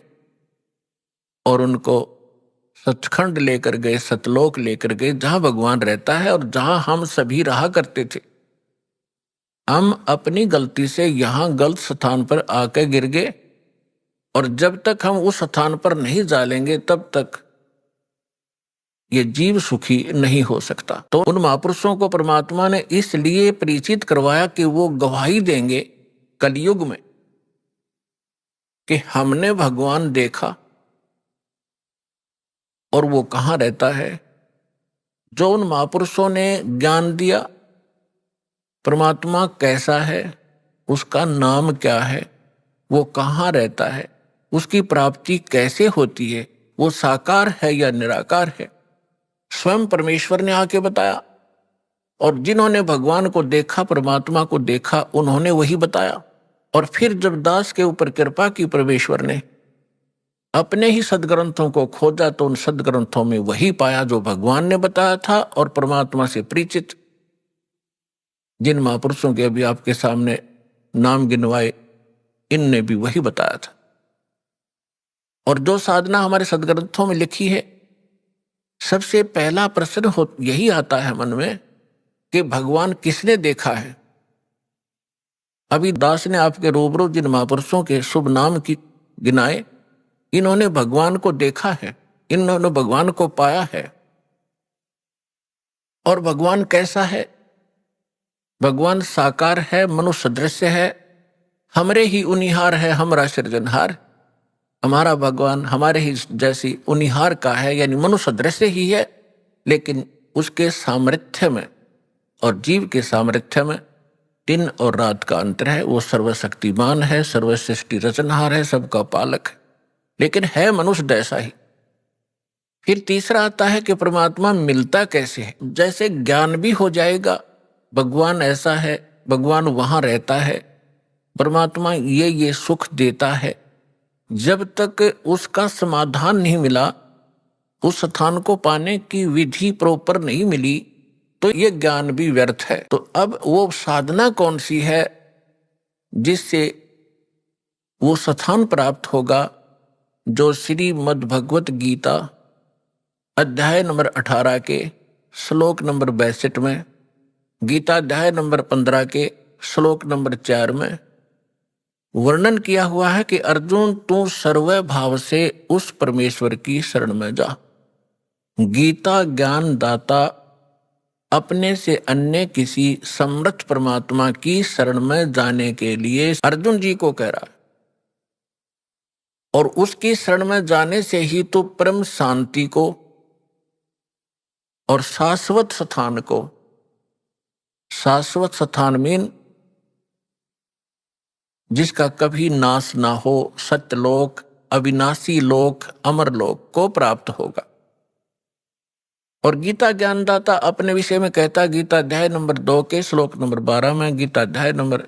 और उनको सचखंड लेकर गए, सतलोक लेकर गए, जहां भगवान रहता है और जहां हम सभी रहा करते थे। हम अपनी गलती से यहां गलत स्थान पर आकर गिर गए, और जब तक हम उस स्थान पर नहीं जालेंगे तब तक ये जीव सुखी नहीं हो सकता। तो उन महापुरुषों को परमात्मा ने इसलिए परिचित करवाया कि वो गवाही देंगे कलयुग में कि हमने भगवान देखा, और वो कहाँ रहता है। जो उन महापुरुषों ने ज्ञान दिया, परमात्मा कैसा है, उसका नाम क्या है, वो कहाँ रहता है, उसकी प्राप्ति कैसे होती है, वो साकार है या निराकार है, स्वयं परमेश्वर ने आके बताया। और जिन्होंने भगवान को देखा, परमात्मा को देखा, उन्होंने वही बताया। और फिर जब दास के ऊपर कृपा की परमेश्वर ने, अपने ही सदग्रंथों को खोजा, तो उन सदग्रंथों में वही पाया जो भगवान ने बताया था। और परमात्मा से परिचित जिन महापुरुषों के अभी आपके सामने नाम गिनवाए, इनने भी वही बताया था। और जो साधना हमारे सदग्रंथों में लिखी है, सबसे पहला प्रश्न यही आता है मन में कि भगवान किसने देखा है। अभी दास ने आपके रूबरू जिन महापुरुषों के शुभ नाम की गिनाए, इन्होंने भगवान को देखा है, इन्होंने भगवान को पाया है। और भगवान कैसा है? भगवान साकार है, मनुष्य दृश्य है, हमरे ही उनिहार है, हमारा सृजनहार। हमारा भगवान हमारे ही जैसी उनिहार का है, यानी मनुष्य दृश्य ही है, लेकिन उसके सामर्थ्य में और जीव के सामर्थ्य में दिन और रात का अंतर है। वो सर्वशक्तिमान है, सर्वसृष्टि रचनहार है, सबका पालक है, लेकिन है मनुष्य जैसा ही। फिर तीसरा आता है कि परमात्मा मिलता कैसे है। जैसे ज्ञान भी हो जाएगा भगवान ऐसा है, भगवान वहां रहता है, परमात्मा ये सुख देता है, जब तक उसका समाधान नहीं मिला, उस स्थान को पाने की विधि प्रॉपर नहीं मिली, तो ये ज्ञान भी व्यर्थ है। तो अब वो साधना कौन सी है जिससे वो स्थान प्राप्त होगा, जो श्रीमद् भगवत गीता अध्याय नंबर 18 के श्लोक नंबर 62 में, गीता अध्याय नंबर 15 के श्लोक नंबर 4 में वर्णन किया हुआ है कि अर्जुन तू सर्व भाव से उस परमेश्वर की शरण में जा। गीता ज्ञान दाता अपने से अन्य किसी समर्थ परमात्मा की शरण में जाने के लिए अर्जुन जी को कह रहा है, और उसकी शरण में जाने से ही तो परम शांति को और शाश्वत स्थान को, शाश्वत स्थान मीन जिसका कभी नाश ना हो, सत्यलोक, अविनाशी लोक, अमर लोक को प्राप्त होगा। और गीता ज्ञानदाता अपने विषय में कहता है, गीता अध्याय नंबर 2 के श्लोक नंबर 12 में, गीता अध्याय नंबर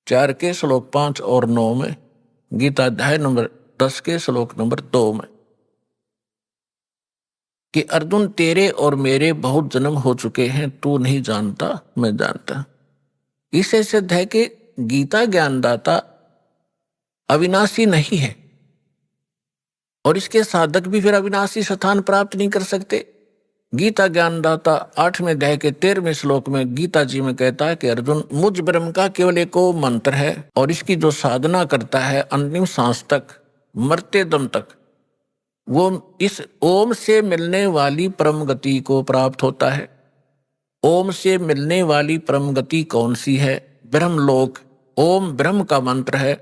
4 के श्लोक 5 और 9 में, गीता अध्याय नंबर 10 के श्लोक नंबर 2 में, कि अर्जुन तेरे और मेरे बहुत जन्म हो चुके हैं, तू नहीं जानता, मैं जानता। इससे सिद्ध है कि गीता ज्ञानदाता अविनाशी नहीं है, और इसके साधक भी फिर अविनाशी स्थान प्राप्त नहीं कर सकते। गीता ज्ञानदाता 8वें अध्याय के 13वें श्लोक में गीता जी में कहता है कि अर्जुन मुझ ब्रह्म का केवल एक मंत्र है, और इसकी जो साधना करता है अंतिम सांस तक, मरते दम तक, वो इस ओम से मिलने वाली परम गति को प्राप्त होता है। ओम से मिलने वाली परम गति कौन सी है? ब्रह्मलोक। ओम ब्रह्म का मंत्र है,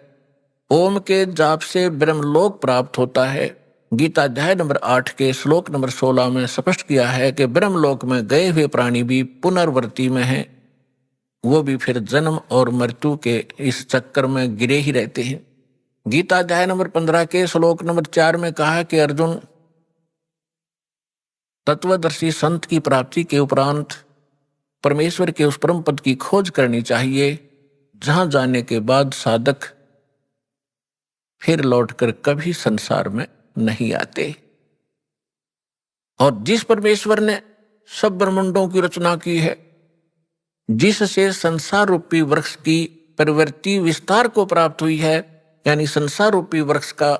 ओम के जाप से ब्रह्मलोक प्राप्त होता है। गीता अध्याय नंबर 8 के श्लोक नंबर 16 में स्पष्ट किया है कि ब्रह्मलोक में गए हुए प्राणी भी पुनर्वृत्ति में हैं, वो भी फिर जन्म और मृत्यु के इस चक्कर में गिरे ही रहते हैं। गीता अध्याय नंबर 15 के श्लोक नंबर 4 में कहा कि अर्जुन तत्वदर्शी संत की प्राप्ति के उपरांत परमेश्वर के उस परम पद की खोज करनी चाहिए, जहां जाने के बाद साधक फिर लौटकर कभी संसार में नहीं आते। और जिस परमेश्वर ने सब ब्रह्मांडों की रचना की है, जिससे संसार रूपी वृक्ष की प्रवृत्ति विस्तार को प्राप्त हुई है, यानी संसार रूपी वृक्ष का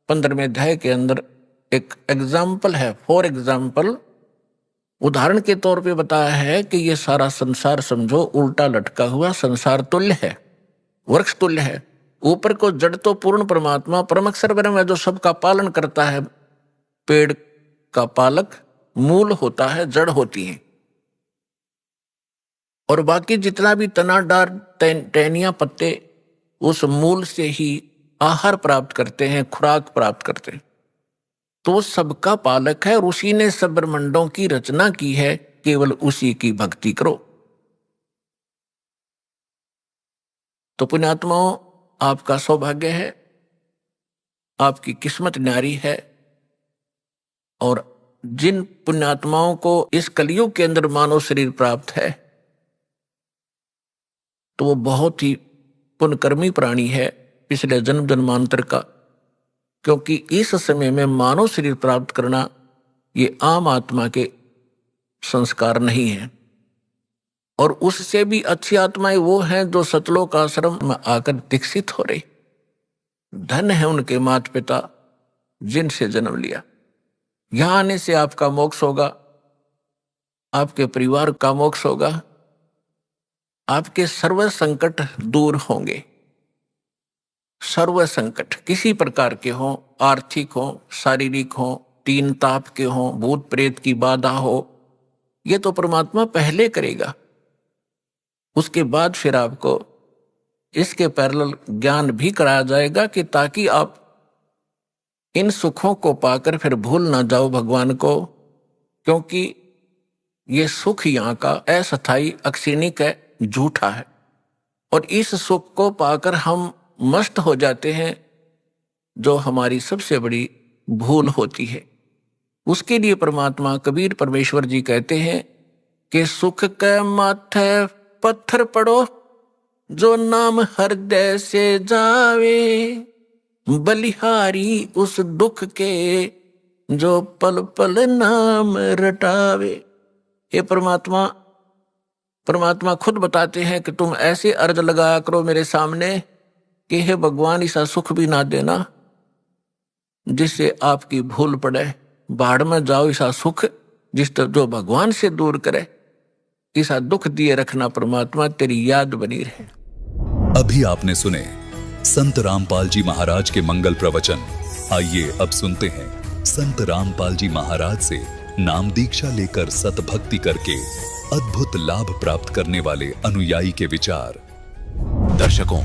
15वें अध्याय के अंदर एक एग्जाम्पल है, फॉर एग्जाम्पल, उदाहरण के तौर पे बताया है कि ये सारा संसार समझो उल्टा लटका हुआ संसार तुल्य है, वृक्ष तुल्य है। ऊपर को जड़ तो पूर्ण परमात्मा परम अक्षर ब्रह्म है, जो सबका पालन करता है। पेड़ का पालक मूल होता है, जड़ होती है, और बाकी जितना भी तना डार टहनियां पत्ते उस मूल से ही आहार प्राप्त करते हैं, खुराक प्राप्त करते हैं। तो सबका पालक है, और उसी ने सब ब्रह्मांडों की रचना की है, केवल उसी की भक्ति करो। तो पुण्यात्माओं, आपका सौभाग्य है, आपकी किस्मत न्यारी है, और जिन पुण्यात्माओं को इस कलयुग के अंदर मानव शरीर प्राप्त है, तो वो बहुत ही पुण्यकर्मी प्राणी है पिछले जन्म जन्मांतर का, क्योंकि इस समय में मानव शरीर प्राप्त करना ये आम आत्मा के संस्कार नहीं है। और उससे भी अच्छी आत्माएं वो हैं जो सतलोक आश्रम में आकर दीक्षित हो रही। धन है उनके माता पिता जिनसे जन्म लिया। यहां आने से आपका मोक्ष होगा, आपके परिवार का मोक्ष होगा, आपके सर्व संकट दूर होंगे। सर्व संकट किसी प्रकार के हों, आर्थिक हों, शारीरिक हों, तीन ताप के हों, भूत प्रेत की बाधा हो, ये तो परमात्मा पहले करेगा। उसके बाद फिर आपको इसके पैरेलल ज्ञान भी कराया जाएगा कि ताकि आप इन सुखों को पाकर फिर भूल ना जाओ भगवान को, क्योंकि ये सुख यहाँ का अस्थायी, अक्षणिक है, झूठा है। और इस सुख को पाकर हम मस्त हो जाते हैं, जो हमारी सबसे बड़ी भूल होती है। उसके लिए परमात्मा कबीर परमेश्वर जी कहते हैं कि सुख के माथे पत्थर पड़ो, जो नाम हृदय से जावे, बलिहारी उस दुख के जो पल पल नाम रटावे। ये परमात्मा खुद बताते हैं कि तुम ऐसे अर्ज लगाया करो मेरे सामने कि हे भगवान, ऐसा सुख भी ना देना जिससे आपकी भूल पड़े, बाढ़ में जाओ ऐसा सुख जो भगवान से दूर करे, ऐसा दुख दिए रखना परमात्मा, तेरी याद बनी रहे। अभी आपने सुने संत रामपाल जी महाराज के मंगल प्रवचन। आइए अब सुनते हैं संत रामपाल जी महाराज से नाम दीक्षा लेकर सतभक्ति करके अद्भुत लाभ प्राप्त करने वाले अनुयायी के विचार। दर्शकों,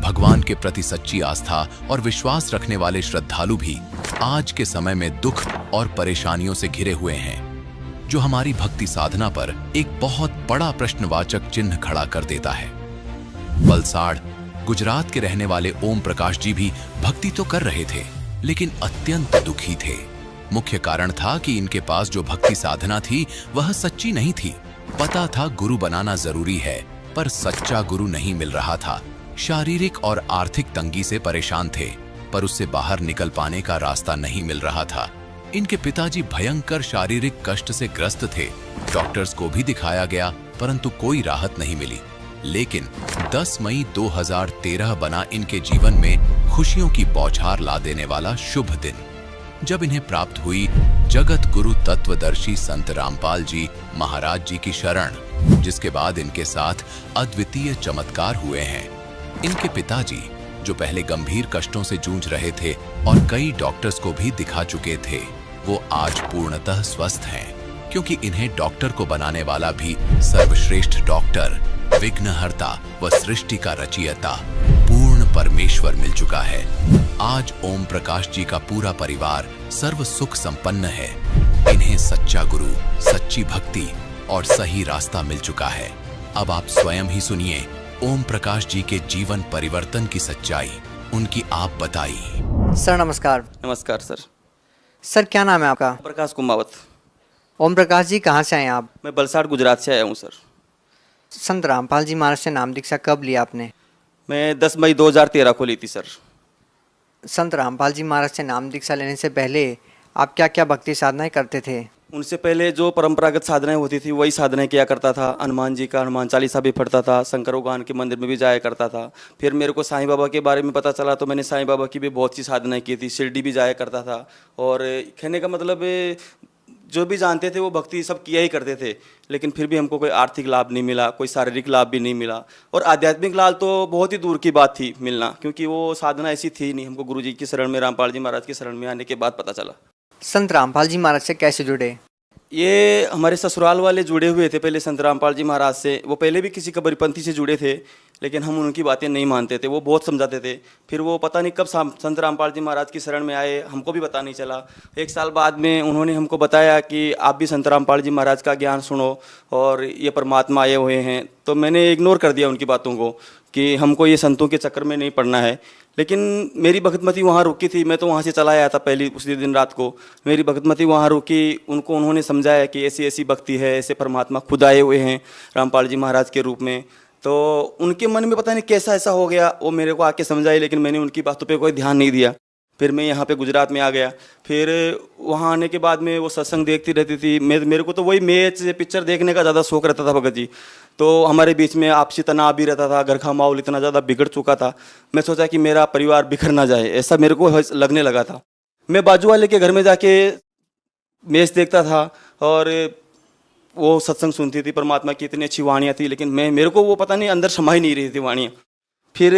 भगवान के प्रति सच्ची आस्था और विश्वास रखने वाले श्रद्धालु भी आज के समय में दुख और परेशानियों से घिरे हुए हैं, जो हमारी भक्ति साधना पर एक बहुत बड़ा प्रश्नवाचक चिन्ह खड़ा कर देता है। वलसाड़, गुजरात के रहने वाले ओम प्रकाश जी भी भक्ति तो कर रहे थे, लेकिन अत्यंत दुखी थे। मुख्य कारण था कि इनके पास जो भक्ति साधना थी वह सच्ची नहीं थी। पता था गुरु बनाना जरूरी है, पर सच्चा गुरु नहीं मिल रहा था। शारीरिक और आर्थिक तंगी से परेशान थे, पर उससे बाहर निकल पाने का रास्ता नहीं मिल रहा था। इनके पिताजी भयंकर शारीरिक कष्ट से ग्रस्त थे। डॉक्टर्स को भी दिखाया गया, परंतु कोई राहत नहीं मिली। लेकिन 10 मई 2013 बना इनके जीवन में खुशियों की बौछार ला देने वाला शुभ दिन, जब इन्हें प्राप्त हुई जगत गुरु तत्वदर्शी संत रामपाल जी महाराज जी की शरण, जिसके बाद इनके साथ अद्वितीय चमत्कार हुए हैं। इनके पिताजी, जो पहले गंभीर कष्टों से जूझ रहे थे और कई डॉक्टर्स को भी दिखा चुके थे, वो आज पूर्णतः स्वस्थ हैं, क्योंकि इन्हें डॉक्टर को बनाने वाला भी सर्वश्रेष्ठ डॉक्टर, विघ्नहर्ता व सृष्टि का रचयिता पूर्ण परमेश्वर मिल चुका है। आज ओम प्रकाश जी का पूरा परिवार सर्व सुख संपन्न है। इन्हें सच्चा गुरु, सच्ची भक्ति और सही रास्ता मिल चुका है। अब आप स्वयं ही सुनिए ओम प्रकाश जी के जीवन परिवर्तन की सच्चाई, उनकी आप बताइए। सर नमस्कार। नमस्कार सर। सर क्या नाम है आपका? प्रकाश कुमावत। ओम प्रकाश जी कहाँ से आए हैं आप? मैं वलसाड़ गुजरात से आया हूँ सर। संत रामपाल जी महाराज से नाम दीक्षा कब लिया आपने? मैं 10 मई 2013 को ली थी सर। संत रामपाल जी महाराज से नाम दीक्षा लेने से पहले आप क्या क्या भक्ति साधनाएं करते थे? उनसे पहले जो परंपरागत साधनाएं होती थी वही साधनाएं किया करता था। हनुमान जी का हनुमान चालीसा भी पढ़ता था, शंकर भगवान के मंदिर में भी जाया करता था। फिर मेरे को साईं बाबा के बारे में पता चला तो मैंने साईं बाबा की भी बहुत सी साधनाएं की थी। शिरडी भी जाया करता था। और कहने का मतलब जो भी जानते थे वो भक्ति सब किया ही करते थे, लेकिन फिर भी हमको कोई आर्थिक लाभ नहीं मिला, कोई शारीरिक लाभ भी नहीं मिला, और आध्यात्मिक लाभ तो बहुत ही दूर की बात थी मिलना, क्योंकि वो साधना ऐसी थी नहीं। हमको गुरु जी की शरण में, रामपाल जी महाराज की शरण में आने के बाद पता चला। संत रामपाल जी महाराज से कैसे जुड़े? ये हमारे ससुराल वाले जुड़े हुए थे पहले संत रामपाल जी महाराज से। वो पहले भी किसी कबीरपंथी से जुड़े थे, लेकिन हम उनकी बातें नहीं मानते थे। वो बहुत समझाते थे। फिर वो पता नहीं कब संत रामपाल जी महाराज की शरण में आए, हमको भी पता नहीं चला। 1 साल बाद में उन्होंने हमको बताया कि आप भी संत रामपाल जी महाराज का ज्ञान सुनो और ये परमात्मा आए हुए हैं। तो मैंने इग्नोर कर दिया उनकी बातों को कि हमको ये संतों के चक्कर में नहीं पड़ना है। लेकिन मेरी भगतमती वहाँ रुकी थी। मैं तो वहाँ से चला आया था पहली उसी दिन रात को। मेरी भगतमती वहाँ रुकी। उनको उन्होंने समझाया कि ऐसी ऐसी भक्ति है, ऐसे परमात्मा खुद आए हुए हैं रामपाल जी महाराज के रूप में। तो उनके मन में पता नहीं कैसा ऐसा हो गया, वो मेरे को आके समझाई, लेकिन मैंने उनकी बातों पे कोई ध्यान नहीं दिया। फिर मैं यहाँ पे गुजरात में आ गया। फिर वहाँ आने के बाद में वो सत्संग देखती रहती थी। मेरे को तो वही मैच पिक्चर देखने का ज़्यादा शौक रहता था भगत जी। तो हमारे बीच में आपसी तनाव भी रहता था, घर का माहौल इतना ज़्यादा बिगड़ चुका था। मैं सोचा कि मेरा परिवार बिखर ना जाए, ऐसा मेरे को लगने लगा था। मैं बाजू वाले के घर में जाके मैच देखता था और वो सत्संग सुनती थी, परमात्मा की इतनी अच्छी वाणियाँ थी, लेकिन मेरे को वो पता नहीं अंदर समा ही नहीं रही थी वाणियाँ। फिर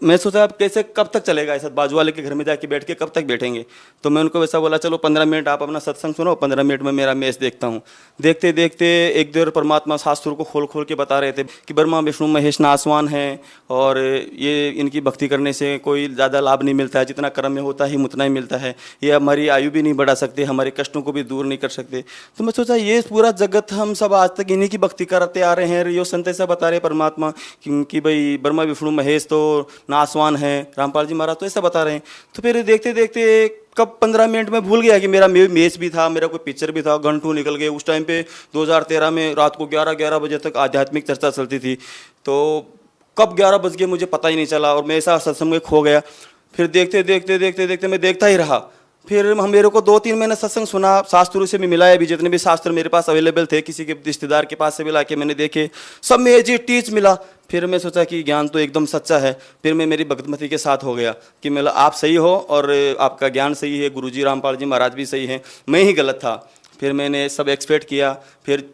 मैं सोचा अब कैसे कब तक चलेगा ऐसा, बाजू वाले के घर में जाके बैठ के कब तक बैठेंगे। तो मैं उनको वैसा बोला, चलो 15 मिनट आप अपना सत्संग सुनो, 15 मिनट में मेरा मैच देखता हूँ। देखते देखते एक देर परमात्मा शास्त्रों को खोल खोल के बता रहे थे कि ब्रह्मा विष्णु महेश नासवान हैं और ये इनकी भक्ति करने से कोई ज़्यादा लाभ नहीं मिलता है, जितना कर्म में होता है उतना ही मिलता है। ये हमारी आयु भी नहीं बढ़ा सकते, हमारे कष्टों को भी दूर नहीं कर सकते। तो मैं सोचा ये पूरा जगत हम सब आज तक इन्हीं की भक्ति करते आ रहे हैं, यो संत ऐसा बता रहे परमात्मा कि भाई ब्रह्मा विष्णु महेश तो नासवान है, रामपाल जी महाराज तो ऐसा बता रहे हैं। तो फिर देखते देखते कब 15 मिनट में भूल गया कि मेरा मैच भी था, मेरा कोई पिक्चर भी था, घंटों निकल गए। उस टाइम पे 2013 में रात को 11 बजे तक आध्यात्मिक चर्चा चलती थी, तो कब 11 बज गए मुझे पता ही नहीं चला और मैं ऐसा सत्संग में खो गया। फिर देखते देखते देखते देखते मैं देखता ही रहा। फिर मेरे को 2-3 महीने सत्संग सुना, शास्त्रों से भी मिलाया भी, जितने भी शास्त्र मेरे पास अवेलेबल थे, किसी के रिश्तेदार के पास से भी लाके मैंने देखे, सब में एज टीच मिला। फिर मैं सोचा कि ज्ञान तो एकदम सच्चा है। फिर मैं मेरी भगतमती के साथ हो गया कि मतलब आप सही हो और आपका ज्ञान सही है, गुरुजी रामपाल जी महाराज भी सही हैं, मैं ही गलत था। फिर मैंने सब एक्सपेक्ट किया। फिर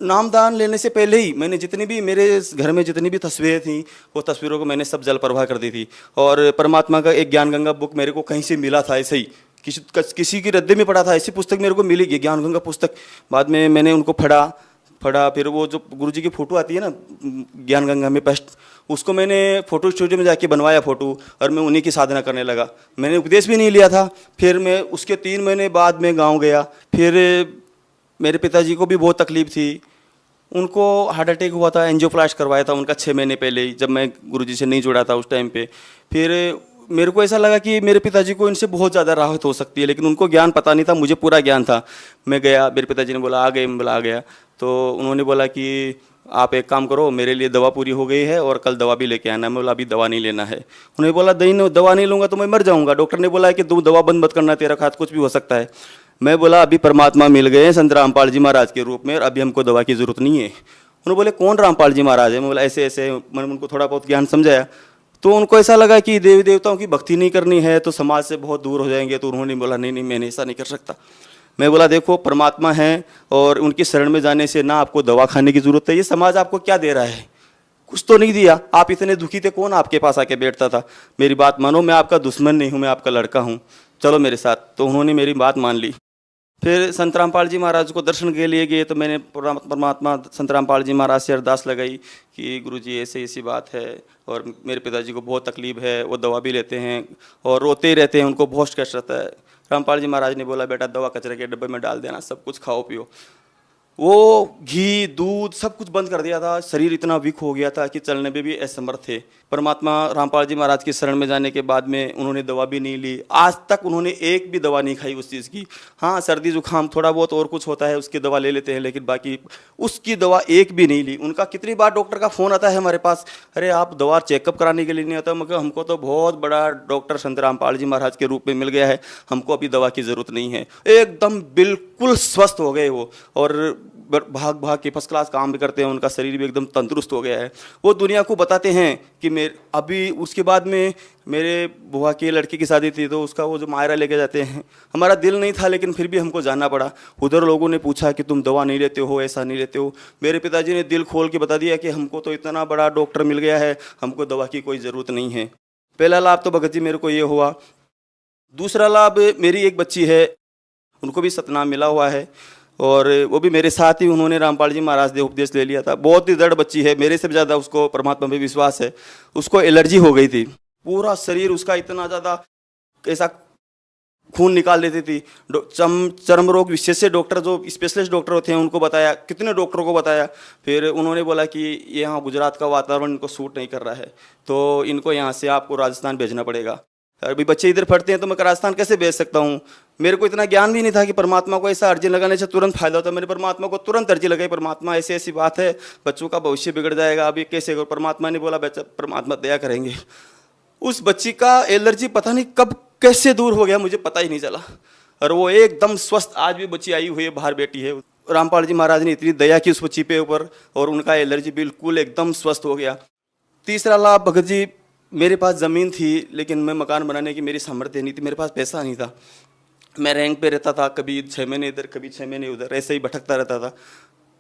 नामदान लेने से पहले ही मैंने जितनी भी मेरे घर में जितनी भी तस्वीरें थी वो तस्वीरों को मैंने सब जल प्रवाह कर दी थी। और परमात्मा का एक ज्ञान गंगा बुक मेरे को कहीं से मिला था, ऐसे ही किसी की रद्दे में पढ़ा था, ऐसी पुस्तक मेरे को मिली ज्ञान गंगा पुस्तक। बाद में मैंने उनको पढ़ा। फिर वो जो गुरुजी की फ़ोटो आती है ना ज्ञान गंगा में पेस्ट, उसको मैंने फ़ोटो स्टूडियो में जाके बनवाया फ़ोटो और मैं उन्हीं की साधना करने लगा। मैंने उपदेश भी नहीं लिया था। फिर मैं उसके 3 महीने बाद में गाँव गया। फिर मेरे पिताजी को भी बहुत तकलीफ़ थी, उनको हार्ट अटैक हुआ था, एंजियोप्लास्ट करवाया था उनका 6 महीने पहले ही, जब मैं गुरुजी से नहीं जुड़ा था उस टाइम पे। फिर मेरे को ऐसा लगा कि मेरे पिताजी को इनसे बहुत ज़्यादा राहत हो सकती है, लेकिन उनको ज्ञान पता नहीं था, मुझे पूरा ज्ञान था। मैं गया, मेरे पिताजी ने बोला आ गए, मैं बोला आ गया। तो उन्होंने बोला कि आप एक काम करो, मेरे लिए दवा पूरी हो गई है और कल दवा भी लेके आना। मैं बोला अभी दवा नहीं लेना है। उन्होंने बोला दवा नहीं लूँगा तो मैं मर जाऊँगा, डॉक्टर ने बोला है कि तू दवा बंद मत करना, तेरा खात कुछ भी हो सकता है। मैं बोला अभी परमात्मा मिल गए संत रामपाल जी महाराज के रूप में और अभी हमको दवा की ज़रूरत नहीं है। उन्होंने बोले कौन रामपाल जी महाराज है? मैं बोला ऐसे ऐसे। मैंने उनको थोड़ा बहुत ज्ञान समझाया। तो उनको ऐसा लगा कि देवी देवताओं की भक्ति नहीं करनी है तो समाज से बहुत दूर हो जाएंगे। तो उन्होंने बोला नहीं मैंने ऐसा नहीं कर सकता। मैं बोला देखो परमात्मा है और उनकी शरण में जाने से ना आपको दवा खाने की ज़रूरत है, ये समाज आपको क्या दे रहा है? कुछ तो नहीं दिया। आप इतने दुखी थे, कौन आपके पास आके बैठता था? मेरी बात मानो, मैं आपका दुश्मन नहीं हूँ, मैं आपका लड़का हूँ, चलो मेरे साथ। तो उन्होंने मेरी बात मान ली। फिर संत रामपाल जी महाराज को दर्शन के लिए गए। तो मैंने परमात्मा संत रामपाल जी महाराज से अरदास लगाई कि गुरुजी ऐसे ऐसी बात है और मेरे पिताजी को बहुत तकलीफ है, वो दवा भी लेते हैं और रोते ही रहते हैं, उनको बहुत कष्ट रहता है। रामपाल जी महाराज ने बोला बेटा दवा कचरे के डब्बे में डाल देना, सब कुछ खाओ पियो। वो घी दूध सब कुछ बंद कर दिया था। शरीर इतना वीक हो गया था कि चलने में भी असमर्थ थे। परमात्मा रामपाल जी महाराज की शरण में जाने के बाद में उन्होंने दवा भी नहीं ली। आज तक उन्होंने एक भी दवा नहीं खाई उस चीज़ की। हाँ सर्दी जुकाम थोड़ा बहुत और कुछ होता है उसकी दवा ले लेते हैं, लेकिन बाकी उसकी दवा एक भी नहीं ली। उनका कितनी बार डॉक्टर का फ़ोन आता है हमारे पास, अरे आप दवा चेकअप कराने के लिए नहीं आता? मगर हमको तो बहुत बड़ा डॉक्टर संत रामपाल जी महाराज के रूप में मिल गया है, हमको अभी दवा की ज़रूरत नहीं है। एकदम बिल्कुल स्वस्थ हो गए वो और भाग भाग के फर्स्ट क्लास काम भी करते हैं, उनका शरीर भी एकदम तंदुरुस्त हो गया है। वो दुनिया को बताते हैं कि अभी उसके बाद में मेरे बुआ की लड़की की शादी थी तो उसका वो जो मायरा लेके जाते हैं, हमारा दिल नहीं था लेकिन फिर भी हमको जाना पड़ा। उधर लोगों ने पूछा कि तुम दवा नहीं लेते हो, ऐसा नहीं लेते हो। मेरे पिताजी ने दिल खोल के बता दिया कि हमको तो इतना बड़ा डॉक्टर मिल गया है, हमको दवा की कोई ज़रूरत नहीं है। पहला लाभ तो भगत जी मेरे को ये हुआ। दूसरा लाभ, मेरी एक बच्ची है, उनको भी सतनाम मिला हुआ है और वो भी मेरे साथ ही उन्होंने रामपाल जी महाराज से उपदेश ले लिया था। बहुत ही दृढ़ बच्ची है, मेरे से भी ज़्यादा उसको परमात्मा पे विश्वास है। उसको एलर्जी हो गई थी, पूरा शरीर उसका इतना ज़्यादा ऐसा खून निकाल देती थी। चर्म रोग विशेषज्ञ डॉक्टर जो स्पेशलिस्ट डॉक्टर होते हैं उनको बताया, कितने डॉक्टरों को बताया। फिर उन्होंने बोला कि ये यहाँ गुजरात का वातावरण इनको सूट नहीं कर रहा है, तो इनको यहाँ से आपको राजस्थान भेजना पड़ेगा। अभी बच्चे इधर पढ़ते हैं तो मैं राजस्थान कैसे भेज सकता हूँ? मेरे को इतना ज्ञान भी नहीं था कि परमात्मा को ऐसा अर्जी लगाने से तुरंत फायदा होता है। मैंने परमात्मा को तुरंत अर्जी लगाई, परमात्मा ऐसी ऐसी बात है, बच्चों का भविष्य बिगड़ जाएगा, अभी कैसे करो? परमात्मा ने बोला बच्चा परमात्मा दया करेंगे। उस बच्ची का एलर्जी पता नहीं कब कैसे दूर हो गया मुझे पता ही नहीं चला। और वो एकदम स्वस्थ, आज भी बच्ची आई हुई है, बाहर बैठी है। रामपाल जी महाराज ने इतनी दया की उस बच्ची पे ऊपर, और उनका एलर्जी बिल्कुल एकदम स्वस्थ हो गया। तीसरा लाभ भगत जी, मेरे पास ज़मीन थी लेकिन मैं मकान बनाने की मेरी सामर्थ्य नहीं थी, मेरे पास पैसा नहीं था। मैं रैंक पे रहता था, कभी 6 महीने इधर कभी 6 महीने उधर, ऐसे ही भटकता रहता था।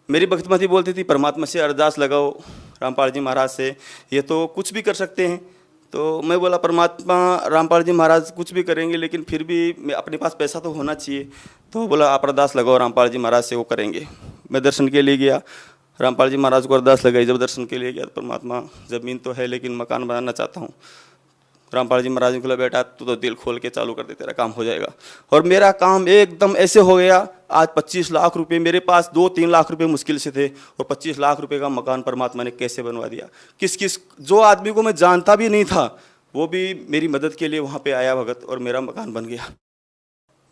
मेरी भक्तमती बोलती थी परमात्मा से अरदास लगाओ, रामपाल जी महाराज से, ये तो कुछ भी कर सकते हैं। तो मैं बोला परमात्मा, रामपाल जी महाराज कुछ भी करेंगे लेकिन फिर भी अपने पास पैसा तो होना चाहिए। तो बोला आप अरदास लगाओ रामपाल जी महाराज से, वो करेंगे। मैं दर्शन के लिए गया, रामपाल जी महाराज को अरदास लगाई। जब दर्शन के लिए गया तो परमात्मा, ज़मीन तो है लेकिन मकान बनाना चाहता हूँ। रामपाल जी महाराज ने बोला बेटा तू तो दिल खोल के चालू कर दे, तेरा काम हो जाएगा। और मेरा काम एकदम ऐसे हो गया। आज 25 लाख रुपए मेरे पास, 2-3 लाख रुपए मुश्किल से थे, और 25 लाख रुपए का मकान परमात्मा ने कैसे बनवा दिया। किस जो आदमी को मैं जानता भी नहीं था वो भी मेरी मदद के लिए वहाँ पे आया भगत, और मेरा मकान बन गया।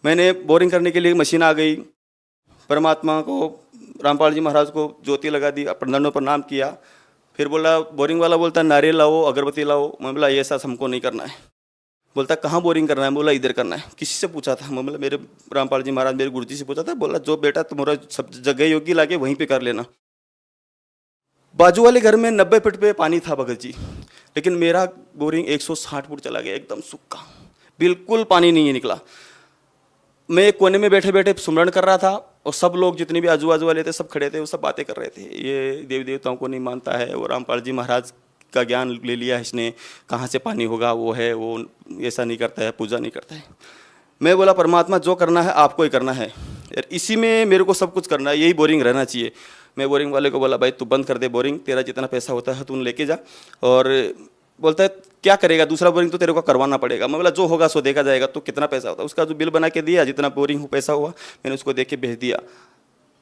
मैंने बोरिंग करने के लिए मशीन आ गई। परमात्मा को, रामपाल जी महाराज को ज्योति लगा दी, दंडों प्रणाम किया। फिर बोला, बोरिंग वाला बोलता नारियल लाओ, अगरबत्ती लाओ। मैं बोला ये ऐसा हमको नहीं करना है। बोलता कहाँ बोरिंग करना है? बोला इधर करना है। किसी से पूछा था? मैं बोला मेरे रामपाल जी महाराज, मेरे गुरुजी से पूछा था। बोला जो बेटा तुम्हारा सब जगह योगी लाके वहीं पे कर लेना। बाजू वाले घर में 90 फीट पे पानी था भगत जी, लेकिन मेरा बोरिंग 160 फुट चला गया, एकदम सूखा, बिल्कुल पानी नहीं निकला। मैं एक कोने में बैठे बैठे सुमरण कर रहा था, और सब लोग जितने भी आजू बाजू वाले थे सब खड़े थे, वो सब बातें कर रहे थे। ये देवी देवताओं को नहीं मानता है, वो रामपाल जी महाराज का ज्ञान ले लिया है इसने, कहाँ से पानी होगा, वो है, वो ऐसा नहीं करता है, पूजा नहीं करता है। मैं बोला परमात्मा जो करना है आपको ही करना है, इसी में मेरे को सब कुछ करना है, यही बोरिंग रहना चाहिए। मैं बोरिंग वाले को बोला भाई तू बंद कर दे बोरिंग, तेरा जितना पैसा होता है तू लेके जा। और बोलता है क्या करेगा, दूसरा बोरिंग तो तेरे को करवाना पड़ेगा। मैं बोला जो होगा सो देखा जाएगा, तो कितना पैसा होता है। उसका जो बिल बना के दिया, जितना बोरिंग हो पैसा हुआ, मैंने उसको देख के भेज दिया।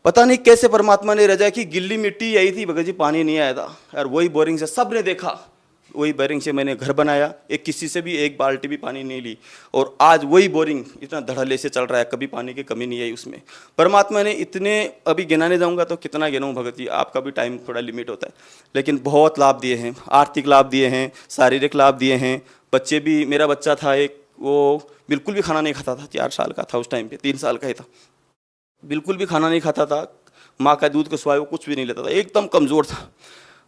पता नहीं कैसे परमात्मा ने रजा की, गिल्ली मिट्टी आई थी भगत जी, पानी नहीं आया था। और वही बोरिंग से सब ने देखा, वही बोरिंग से मैंने घर बनाया। एक किसी से भी एक बाल्टी भी पानी नहीं ली, और आज वही बोरिंग इतना धड़ल्ले से चल रहा है, कभी पानी की कमी नहीं आई उसमें। परमात्मा ने इतने, अभी गिनाने जाऊंगा तो कितना गिनाऊं भगत जी, आपका भी टाइम थोड़ा लिमिट होता है, लेकिन बहुत लाभ दिए हैं, आर्थिक लाभ दिए हैं, शारीरिक लाभ दिए हैं। बच्चे भी, मेरा बच्चा था एक, वो बिल्कुल भी खाना नहीं खाता था, 4 साल का था उस टाइम पे, 3 साल का ही था, बिल्कुल भी खाना नहीं खाता था। माँ का दूध का स्वाद वो कुछ भी नहीं लेता था, एकदम कमज़ोर था।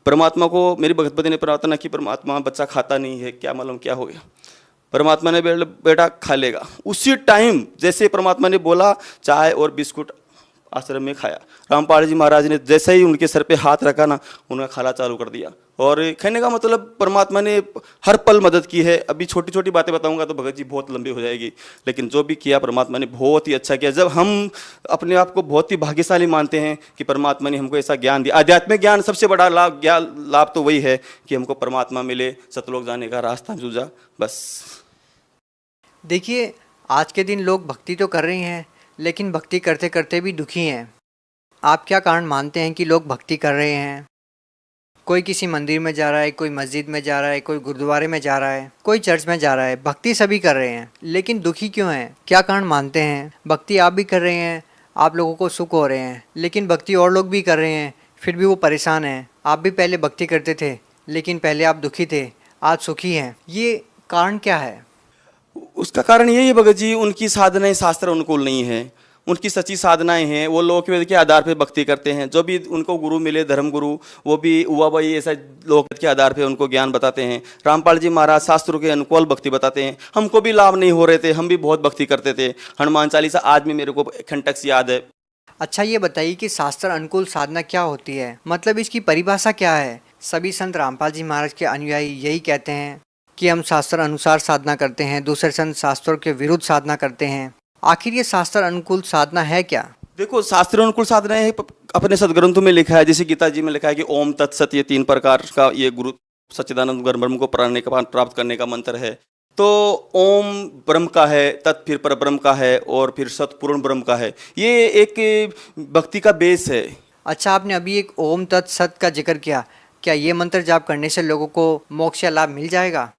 परमात्मा को मेरी भगतपति ने प्रार्थना की, परमात्मा बच्चा खाता नहीं है, क्या मालूम क्या हो गया। परमात्मा ने बेटा खा लेगा। उसी टाइम जैसे परमात्मा ने बोला, चाय और बिस्कुट आश्रम में खाया। रामपाल जी महाराज ने जैसे ही उनके सर पे हाथ रखा ना, उन्होंने खाना चालू कर दिया। और कहने का मतलब परमात्मा ने हर पल मदद की है। अभी छोटी छोटी बातें बताऊंगा तो भगत जी बहुत लंबी हो जाएगी, लेकिन जो भी किया परमात्मा ने बहुत ही अच्छा किया। जब हम अपने आप को बहुत ही भाग्यशाली मानते हैं कि परमात्मा ने हमको ऐसा ज्ञान दिया, आध्यात्मिक ज्ञान, सबसे बड़ा लाभ तो वही है कि हमको परमात्मा मिले, सतलोक जाने का रास्ता सूझा, बस। देखिए आज के दिन लोग भक्ति तो कर रहे हैं, लेकिन भक्ति करते करते भी दुखी हैं। आप क्या कारण मानते हैं कि लोग भक्ति कर रहे हैं? कोई किसी मंदिर में जा रहा है, कोई मस्जिद में जा रहा है, कोई गुरुद्वारे में जा रहा है, कोई चर्च में जा रहा है, भक्ति सभी कर रहे हैं, लेकिन दुखी क्यों हैं? क्या कारण मानते हैं? भक्ति आप भी कर रहे हैं, आप लोगों को सुख हो रहे हैं, लेकिन भक्ति और लोग भी कर रहे हैं, फिर भी वो परेशान हैं। आप भी पहले भक्ति करते थे, लेकिन पहले आप दुखी थे, आज सुखी हैं, ये कारण क्या है? उसका कारण यही है भगत जी, उनकी साधनाएं शास्त्र अनुकूल नहीं है। उनकी सच्ची साधनाएं हैं, वो लोक वेद के आधार पे भक्ति करते हैं। जो भी उनको गुरु मिले, धर्म गुरु, वो भी हुआ भाई ऐसा लोक वेद के आधार पे उनको ज्ञान बताते हैं। रामपाल जी महाराज शास्त्रों के अनुकूल भक्ति बताते हैं। हमको भी लाभ नहीं हो रहे थे, हम भी बहुत भक्ति करते थे। हनुमान चालीसा आज भी मेरे को खंटक से याद है। अच्छा ये बताइए कि शास्त्र अनुकूल साधना क्या होती है, मतलब इसकी परिभाषा क्या है? सभी संत रामपाल जी महाराज के अनुयायी यही कहते हैं कि हम शास्त्र अनुसार साधना करते हैं, दूसरे संत शास्त्रों के विरुद्ध साधना करते हैं। आखिर ये शास्त्र अनुकूल साधना है क्या? देखो, शास्त्र अनुकूल साधना है, अपने सदग्रंथों में लिखा है, जैसे गीता जी में लिखा है कि ओम तत्सत, ये 3 प्रकार का ये गुरु सच्चिदानंद ब्रह्म को प्राप्त करने का मंत्र है। तो ओम ब्रह्म का है, तत् फिर पर ब्रह्म का है, और फिर सत पूर्ण ब्रह्म का है। ये एक भक्ति का बेस है। अच्छा, आपने अभी एक ओम तत् सत का जिक्र किया, क्या ये मंत्र जाप करने से लोगों को मोक्ष या लाभ मिल जाएगा?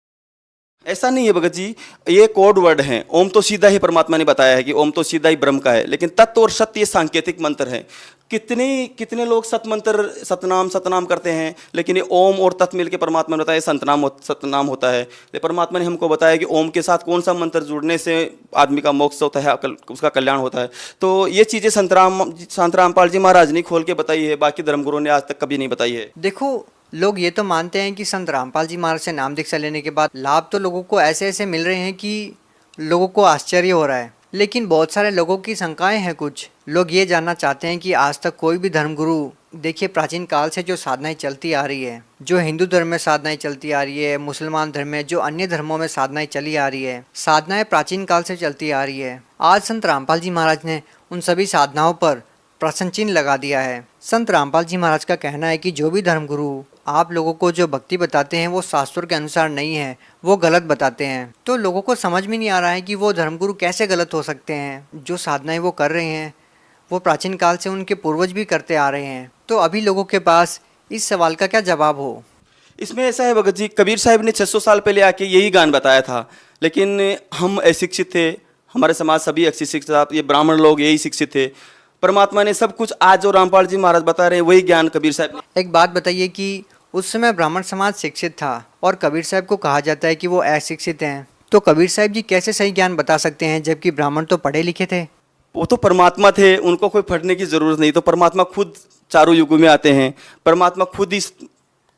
ऐसा नहीं है भगत जी, ये कोड वर्ड हैं। ओम तो सीधा ही परमात्मा ने बताया है कि ओम तो सीधा ही ब्रह्म का है, लेकिन तत्व और सत्य ये सांकेतिक मंत्र है। कितने लोग सतमंत्र सतनाम करते हैं, लेकिन ये ओम और तत्व मिलकर परमात्मा ने बताया सतनाम होता है। तो परमात्मा ने हमको बताया कि ओम के साथ कौन सा मंत्र जुड़ने से आदमी का मोक्ष होता है, उसका कल्याण होता है। तो ये चीज़ें संत रामपाल जी महाराज ने खोल के बताई है, बाकी धर्मगुरुओं ने आज तक कभी नहीं बताई है। देखो, लोग ये तो मानते हैं कि संत रामपाल जी महाराज से नाम दीक्षा लेने के बाद लाभ तो लोगों को ऐसे ऐसे मिल रहे हैं कि लोगों को आश्चर्य हो रहा है, लेकिन बहुत सारे लोगों की शंकाएं हैं। कुछ लोग ये जानना चाहते हैं कि आज तक कोई भी धर्मगुरु, देखिए प्राचीन काल से जो साधनाएं चलती आ रही है, जो हिंदू धर्म में साधनाएं चलती आ रही है, मुसलमान धर्म में, जो अन्य धर्मों में साधनाएं चली आ रही है, साधनाएं प्राचीन काल से चलती आ रही है। आज संत रामपाल जी महाराज ने उन सभी साधनाओं पर प्रश्न चिन्ह लगा दिया है। संत रामपाल जी महाराज का कहना है कि जो भी धर्मगुरु आप लोगों को जो भक्ति बताते हैं वो शास्त्रों के अनुसार नहीं है, वो गलत बताते हैं। तो लोगों को समझ में नहीं आ रहा है कि वो धर्मगुरु कैसे गलत हो सकते हैं। जो साधनाएं वो कर रहे हैं वो प्राचीन काल से उनके पूर्वज भी करते आ रहे हैं। तो अभी लोगों के पास इस सवाल का क्या जवाब हो? इसमें ऐसा है भगत जी, कबीर साहब ने 600 साल पहले आके यही गान बताया था, लेकिन हम अशिक्षित थे, हमारे समाज सभी अशिक्षित था, ये ब्राह्मण लोग यही शिक्षित थे। परमात्मा ने सब कुछ आज जो रामपाल जी महाराज बता रहे हैं वही ज्ञान कबीर साहब ने। एक बात बताइए कि उस समय ब्राह्मण समाज शिक्षित था और कबीर साहब को कहा जाता है कि वो अशिक्षित हैं, तो कबीर साहब जी कैसे सही ज्ञान बता सकते हैं जबकि ब्राह्मण तो पढ़े लिखे थे? वो तो परमात्मा थे, उनको कोई पढ़ने की जरूरत नहीं। तो परमात्मा खुद चारों युगों में आते हैं, परमात्मा खुद इस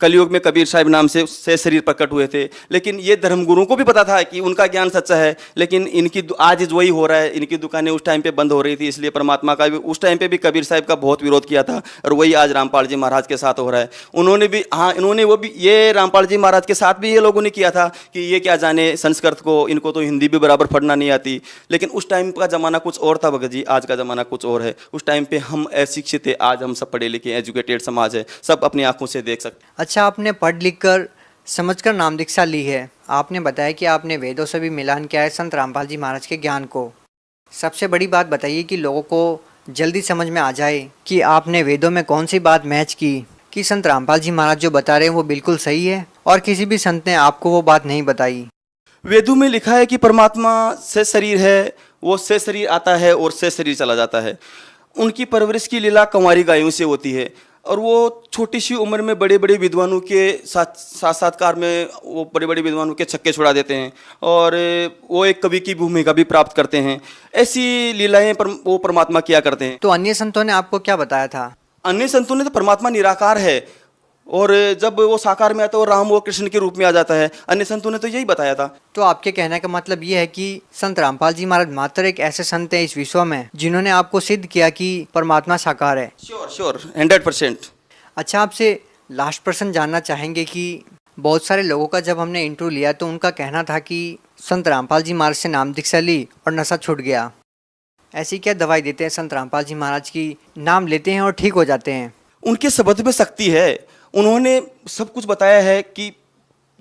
कलयुग में कबीर साहब नाम से शरीर प्रकट हुए थे। लेकिन ये धर्मगुरुओं को भी पता था कि उनका ज्ञान सच्चा है, लेकिन इनकी आज वही हो रहा है। इनकी दुकानें उस टाइम पे बंद हो रही थी, इसलिए परमात्मा का भी उस टाइम पे भी कबीर साहब का बहुत विरोध किया था, और वही आज रामपाल जी महाराज के साथ हो रहा है। उन्होंने भी इन्होंने वो भी ये रामपाल जी महाराज के साथ भी ये लोगों ने किया था कि ये क्या जाने संस्कृत को, इनको तो हिंदी भी बराबर पढ़ना नहीं आती। लेकिन उस टाइम का ज़माना कुछ और था भगत जी, आज का ज़माना कुछ और है। उस टाइम पे हम अशिक्षित थे, आज हम सब पढ़े लिखे एजुकेटेड समाज है, सब अपनी आंखों से देख सकते। अच्छा, आपने पढ़ कर समझकर नाम दीक्षा ली है। आपने बताया कि आपने वेदों से भी मिलान किया है संत रामपाल जी महाराज के ज्ञान को। सबसे बड़ी बात बताइए कि लोगों को जल्दी समझ में आ जाए कि आपने वेदों में कौन सी बात मैच की कि संत रामपाल जी महाराज जो बता रहे हैं वो बिल्कुल सही है और किसी भी संत ने आपको वो बात नहीं बताई। वेदों में लिखा है कि परमात्मा से शरीर है, वो से शरीर आता है और से शरीर चला जाता है। उनकी परवरिश की लीला कंवारी गायों से होती है, और वो छोटी सी उम्र में बड़े बड़े विद्वानों के साक्षात्कार में वो बड़े बड़े विद्वानों के छक्के छुड़ा देते हैं, और वो एक कवि की भूमिका भी प्राप्त करते हैं। ऐसी लीलाएं वो परमात्मा किया करते हैं। तो अन्य संतों ने आपको क्या बताया था? अन्य संतों ने तो परमात्मा निराकार है, और जब वो साकार में आता है वो राम और कृष्ण के रूप में आ जाता है। अन्य संतों ने तो यही बताया था। तो आपके कहने का मतलब ये है कि संत रामपाल जी महाराज मात्र एक ऐसे संत हैं इस विश्व में जिन्होंने आपको सिद्ध किया कि परमात्मा साकार है? श्योर 100%। अच्छा, आपसे लास्ट प्रश्न जानना चाहेंगे कि बहुत सारे लोगों का जब हमने इंटरव्यू लिया तो उनका कहना था कि संत रामपाल जी महाराज से नाम दीक्षा ली और नशा छूट गया। ऐसी क्या दवाई देते हैं संत रामपाल जी महाराज की, नाम लेते हैं और ठीक हो जाते हैं? उनके शब्द में शक्ति है। उन्होंने सब कुछ बताया है कि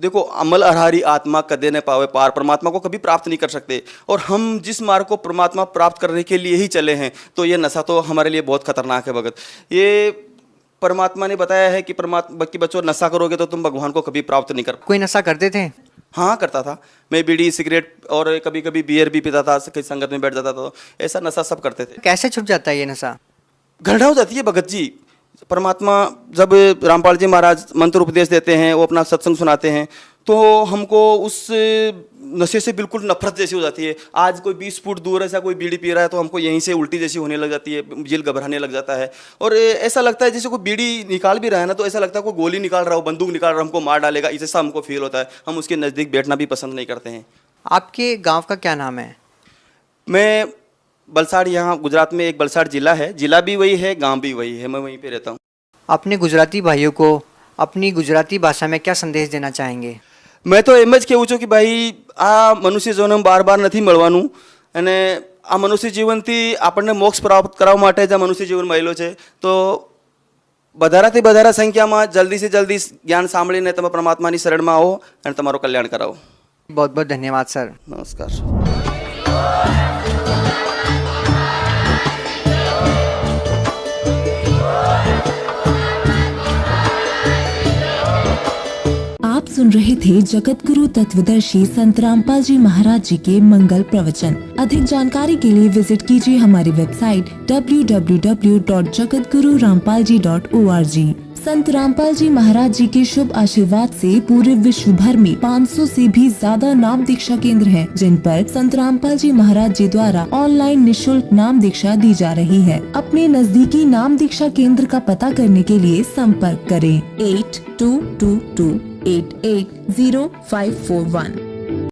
देखो, अमल अरहारी आत्मा कदे न पावे पार, परमात्मा को कभी प्राप्त नहीं कर सकते, और हम जिस मार्ग को परमात्मा प्राप्त करने के लिए ही चले हैं, तो ये नशा तो हमारे लिए बहुत खतरनाक है भगत। ये परमात्मा ने बताया है कि कि बच्चों नशा करोगे तो तुम भगवान को कभी प्राप्त नहीं कर। कोई नशा करते थे? हाँ, करता था मैं। बीड़ी सिगरेट और कभी कभी बियर भी पीता था, संगत में बैठ जाता था, ऐसा नशा सब करते थे। कैसे छूट जाता है ये नशा? घृणा हो जाती है भगत जी। परमात्मा जब रामपाल जी महाराज मंत्र उपदेश देते हैं, वो अपना सत्संग सुनाते हैं, तो हमको उस नशे से बिल्कुल नफरत जैसी हो जाती है। आज कोई 20 फुट दूर ऐसा कोई बीड़ी पी रहा है तो हमको यहीं से उल्टी जैसी होने लग जाती है, दिल घबराने लग जाता है, और ऐसा लगता है जैसे कोई बीड़ी निकाल भी रहा है ना, तो ऐसा लगता है कोई गोली निकाल रहा हो, बंदूक निकाल रहा हो, हमको मार डालेगा, ऐसा हमको फील होता है। हम उसके नज़दीक बैठना भी पसंद नहीं करते हैं। आपके गाँव का क्या नाम है? मैं बलसाड़, यहाँ गुजरात में एक बलसाड़ जिला है, जिला भी वही है, गाँव भी वही है, मैं वहीं पर रहता हूँ। अपने गुजराती भाइयों को अपनी गुजराती भाषा में क्या संदेश देना चाहेंगे? मैं तो एम ज कहूँ છું કે ભાઈ આ મનુષ્ય જન્મ બાર નથી મળવાનું, અને આ મનુષ્ય જીવનથી આપણને મોક્ષ પ્રાપ્ત કરવા માટે જ આ મનુષ્ય જીવન મળેલો છે, તો વધારાથી વધારા સંખ્યામાં જલ્દી से જલ્દી જ્ઞાન સાંભળીને તમે પરમાત્માની શરણમાં આવો અને તમારું કલ્યાણ કરાવો। बहुत बहुत धन्यवाद सर। नमस्कार। आप सुन रहे थे जगत गुरु तत्वदर्शी संत रामपाल जी महाराज जी के मंगल प्रवचन। अधिक जानकारी के लिए विजिट कीजिए हमारी वेबसाइट www.jagatgururampalji.org। संत रामपाल जी महाराज जी के शुभ आशीर्वाद से पूरे विश्व भर में 500 से भी ज्यादा नाम दीक्षा केंद्र हैं, जिन पर संत रामपाल जी महाराज जी द्वारा ऑनलाइन निशुल्क नाम दीक्षा दी जा रही है। अपने नजदीकी नाम दीक्षा केंद्र का पता करने के लिए संपर्क करें 8222880541।